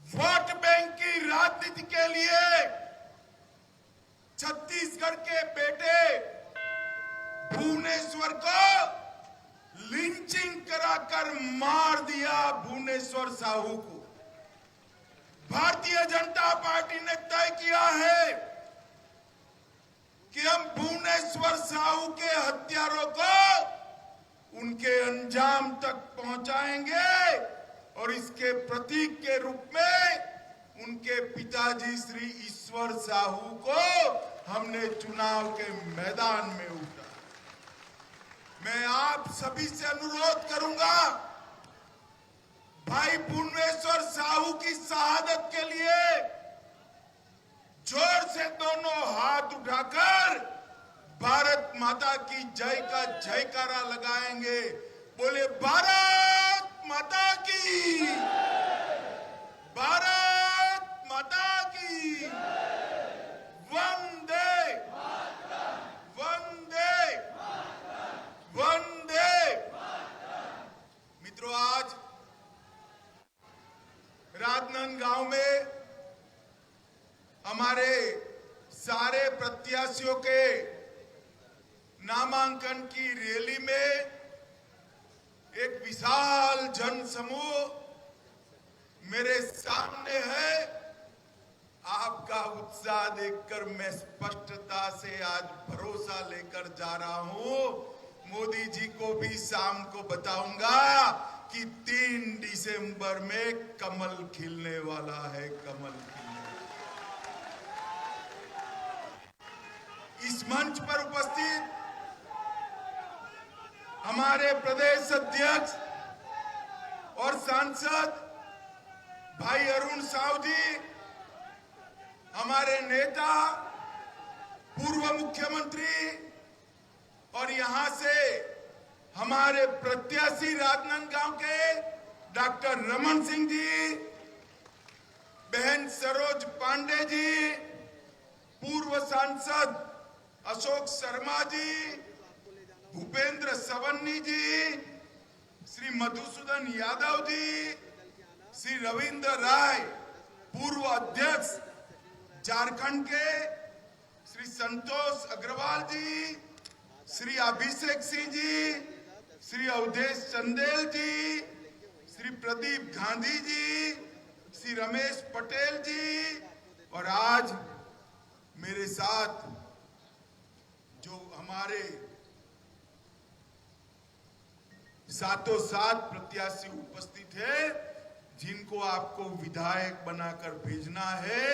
वोट बैंक की राजनीति के लिए छत्तीसगढ़ के बेटे भुवनेश्वर को लिंचिंग कराकर मार दिया। भुवनेश्वर साहू को भारतीय जनता पार्टी ने तय किया है कि हम भुवनेश्वर साहू के हत्यारों को उनके अंजाम तक पहुंचाएंगे और इसके प्रतीक के रूप में उनके पिताजी श्री ईश्वर साहू को हमने चुनाव के मैदान में उतारा। मैं आप सभी से अनुरोध करूंगा, भाई भुवनेश्वर साहू की शहादत के लिए जोर से दोनों हाथ उठाकर भारत माता की जय का जयकारा लगाएंगे। बोले भारत माता की, भारत माता की, वंदे वंदे वंदे। मित्रों, आज राजनांदगांव में हमारे सारे प्रत्याशियों के नामांकन की रैली में एक विशाल जन समूह मेरे सामने है। आपका उत्साह देखकर मैं स्पष्टता से आज भरोसा लेकर जा रहा हूं। मोदी जी को भी शाम को बताऊंगा कि 3 दिसंबर में कमल खिलने वाला है, कमल खिलने वाला। इस मंच पर उपस्थित हमारे प्रदेश अध्यक्ष और सांसद भाई अरुण साहू जी, हमारे नेता पूर्व मुख्यमंत्री और यहां से हमारे प्रत्याशी राजनांदगांव के डॉक्टर रमन सिंह जी, बहन सरोज पांडे जी, पूर्व सांसद अशोक शर्मा जी, भूपेंद्र सवन्नी जी, श्री मधुसूदन यादव जी, श्री रविंद्र राय, पूर्व अध्यक्ष झारखंड के, श्री संतोष अग्रवाल जी, श्री अभिषेक सिंह जी, श्री अवधेश चंदेल जी, श्री प्रदीप गांधी जी, श्री रमेश पटेल जी, और आज मेरे साथ जो हमारे सातों सात प्रत्याशी उपस्थित है, जिनको आपको विधायक बनाकर भेजना है,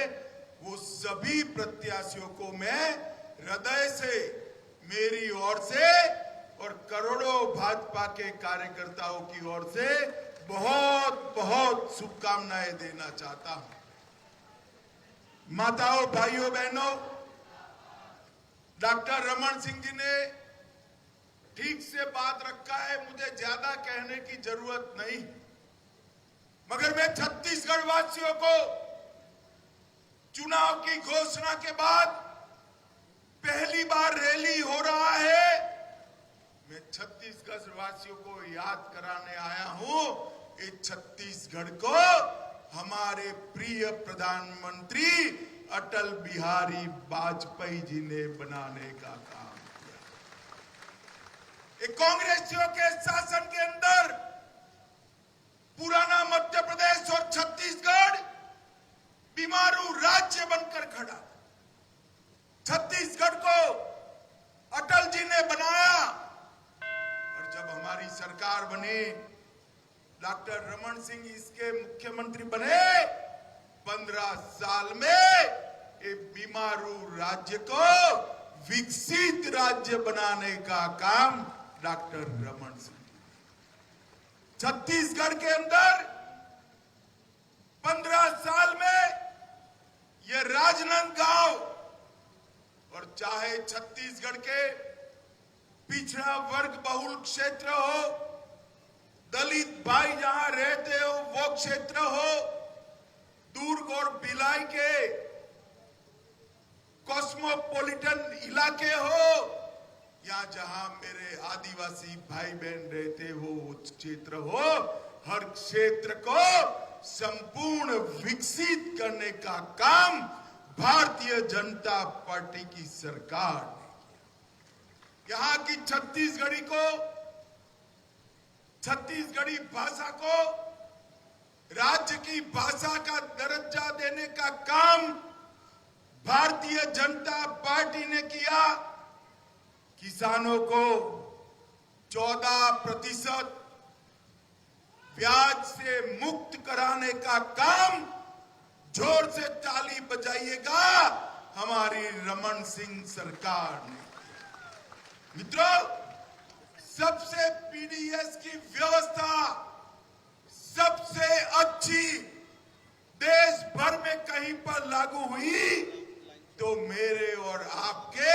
वो सभी प्रत्याशियों को मैं हृदय से, मेरी ओर से और करोड़ों भाजपा के कार्यकर्ताओं की ओर से बहुत बहुत शुभकामनाएं देना चाहता हूं। माताओं, भाइयों, बहनों, डॉक्टर रमन सिंह जी ने ठीक से बात रखा है, मुझे ज्यादा कहने की जरूरत नहीं, मगर मैं छत्तीसगढ़ वासियों को चुनाव की घोषणा के बाद पहली बार रैली हो रहा है, मैं छत्तीसगढ़ वासियों को याद कराने आया हूं। इस छत्तीसगढ़ को हमारे प्रिय प्रधानमंत्री अटल बिहारी वाजपेयी जी ने बनाने का काम किया। कांग्रेसियों के शासन के अंदर पुराना मध्य प्रदेश और छत्तीसगढ़ बीमारू सिंह इसके मुख्यमंत्री बने 15 साल में ये बीमारू राज्य को विकसित राज्य बनाने का काम डॉक्टर रमन सिंह। छत्तीसगढ़ के अंदर 15 साल में ये राजनांदगांव और चाहे छत्तीसगढ़ के पिछड़ा वर्ग बहुल क्षेत्र हो, दलित भाई जहां रहते हो वो क्षेत्र हो, दुर्ग और भिलाई के कॉस्मोपॉलिटन इलाके हो, या जहां मेरे आदिवासी भाई बहन रहते हो वो क्षेत्र हो, हर क्षेत्र को संपूर्ण विकसित करने का काम भारतीय जनता पार्टी की सरकार ने किया। यहां की छत्तीसगढ़ी भाषा को राज्य की भाषा का दर्जा देने का काम भारतीय जनता पार्टी ने किया। किसानों को 14% ब्याज से मुक्त कराने का काम जोर से ताली बजाइएगा हमारी रमन सिंह सरकार ने। मित्रों, सबसे पीडीएस की व्यवस्था सबसे अच्छी देश भर में कहीं पर लागू हुई तो मेरे और आपके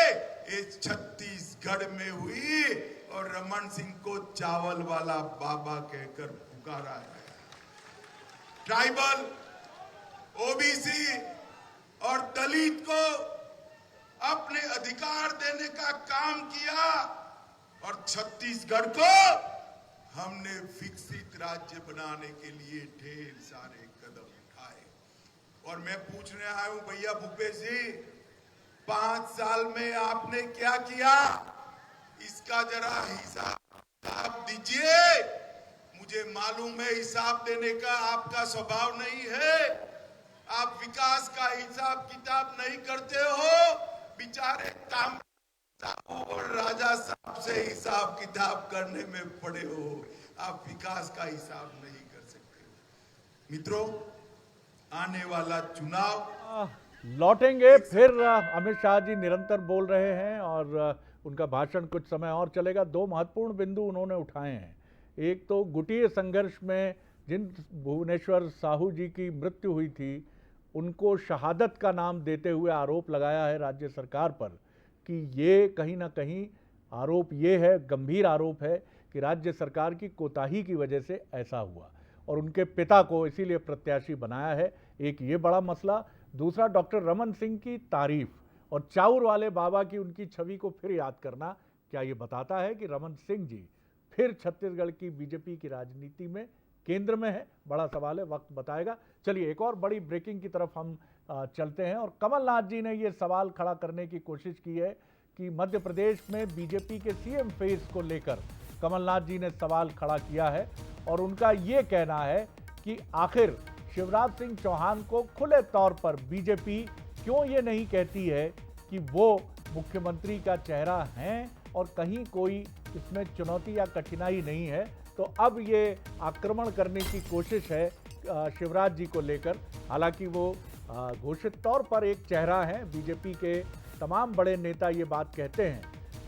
इस छत्तीसगढ़ में हुई, और रमन सिंह को चावल वाला बाबा कहकर पुकारा गया। ट्राइबल, ओबीसी और दलित को अपने अधिकार देने का काम किया, और छत्तीसगढ़ को हमने विकसित राज्य बनाने के लिए ढेर सारे कदम उठाए। और मैं पूछने आया हूं भैया भूपेश जी, 5 साल में आपने क्या किया, इसका जरा हिसाब दीजिए। मुझे मालूम है हिसाब देने का आपका स्वभाव नहीं है, आप विकास का हिसाब किताब नहीं करते हो, बेचारे काम और राजा साहब से हिसाब किताब करने में पड़े हो, आप विकास का हिसाब नहीं कर सकते। मित्रों, आने वाला चुनाव लौटेंगे फिर। अमित शाह जी निरंतर बोल रहे हैं और उनका भाषण कुछ समय और चलेगा। 2 महत्वपूर्ण बिंदु उन्होंने उठाए हैं। एक तो गुटीय संघर्ष में जिन भुवनेश्वर साहू जी की मृत्यु हुई थी, उनको शहादत का नाम देते हुए आरोप लगाया है राज्य सरकार पर कि ये कहीं ना कहीं आरोप ये है, गंभीर आरोप है कि राज्य सरकार की कोताही की वजह से ऐसा हुआ, और उनके पिता को इसीलिए प्रत्याशी बनाया है। एक ये बड़ा मसला। दूसरा, डॉक्टर रमन सिंह की तारीफ और चाउर वाले बाबा की उनकी छवि को फिर याद करना, क्या ये बताता है कि रमन सिंह जी फिर छत्तीसगढ़ की बीजेपी की राजनीति में केंद्र में है? बड़ा सवाल है, वक्त बताएगा। चलिए एक और बड़ी ब्रेकिंग की तरफ हम चलते हैं। और कमलनाथ जी ने ये सवाल खड़ा करने की कोशिश की है कि मध्य प्रदेश में बीजेपी के सीएम फेस को लेकर कमलनाथ जी ने सवाल खड़ा किया है, और उनका ये कहना है कि आखिर शिवराज सिंह चौहान को खुले तौर पर बीजेपी क्यों ये नहीं कहती है कि वो मुख्यमंत्री का चेहरा हैं और कहीं कोई इसमें चुनौती या कठिनाई नहीं है। तो अब ये आक्रमण करने की कोशिश है शिवराज जी को लेकर। हालांकि वो घोषित तौर पर एक चेहरा है, बीजेपी के तमाम बड़े नेता ये बात कहते हैं,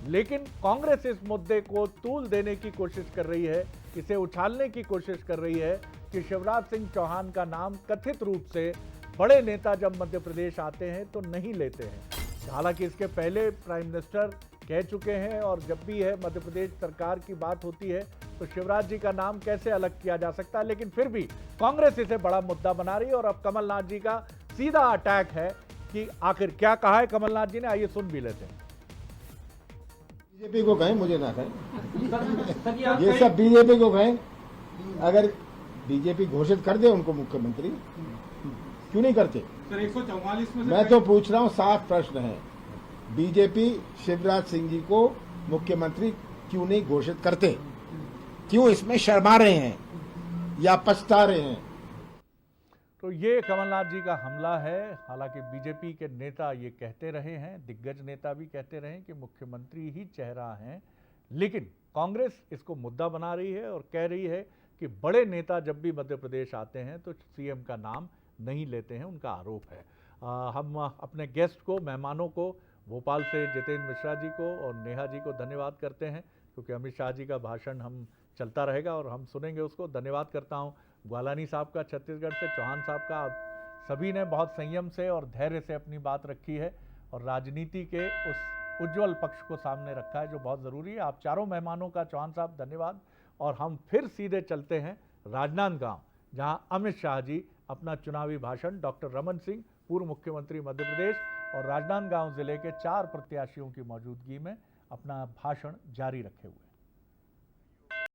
लेकिन कांग्रेस इस मुद्दे को तूल देने की कोशिश कर रही है, इसे उछालने की कोशिश कर रही है कि शिवराज सिंह चौहान का नाम कथित रूप से बड़े नेता जब मध्य प्रदेश आते हैं तो नहीं लेते हैं। हालांकि इसके पहले प्राइम मिनिस्टर कह चुके हैं, और जब भी है मध्य प्रदेश सरकार की बात होती है तो शिवराज जी का नाम कैसे अलग किया जा सकता है, लेकिन फिर भी कांग्रेस इसे बड़ा मुद्दा बना रही है। और अब कमलनाथ जी का सीधा अटैक है कि आखिर क्या कहा है कमलनाथ जी ने, आइए सुन भी लेते हैं। बीजेपी को कहें, मुझे ना कहें, ये सब बीजेपी को कहें। अगर बीजेपी घोषित कर दे उनको मुख्यमंत्री, क्यों नहीं करते? सर 144 में मैं तो पूछ रहा हूँ, 7 प्रश्न है। बीजेपी शिवराज सिंह जी को मुख्यमंत्री क्यों नहीं घोषित करते? क्यों इसमें शर्मा रहे हैं या पछता रहे हैं? तो ये कमलनाथ जी का हमला है। हालांकि बीजेपी के नेता ये कहते रहे हैं, दिग्गज नेता भी कहते रहे कि मुख्यमंत्री ही चेहरा हैं, लेकिन कांग्रेस इसको मुद्दा बना रही है और कह रही है कि बड़े नेता जब भी मध्य प्रदेश आते हैं तो सीएम का नाम नहीं लेते हैं, उनका आरोप है। हम अपने गेस्ट को, मेहमानों को, भोपाल से जितेंद्र मिश्रा जी को और नेहा जी को धन्यवाद करते हैं, क्योंकि अमित शाह जी का भाषण हम चलता रहेगा और हम सुनेंगे उसको। धन्यवाद करता हूं ग्वालानी साहब का छत्तीसगढ़ से, चौहान साहब का। सभी ने बहुत संयम से और धैर्य से अपनी बात रखी है और राजनीति के उस उज्जवल पक्ष को सामने रखा है जो बहुत ज़रूरी है। आप चारों मेहमानों का, चौहान साहब, धन्यवाद। और हम फिर सीधे चलते हैं राजनांदगांव, जहां अमित शाह जी अपना चुनावी भाषण, डॉक्टर रमन सिंह, पूर्व मुख्यमंत्री मध्य प्रदेश, और राजनांदगांव जिले के 4 प्रत्याशियों की मौजूदगी में अपना भाषण जारी रखे हुए।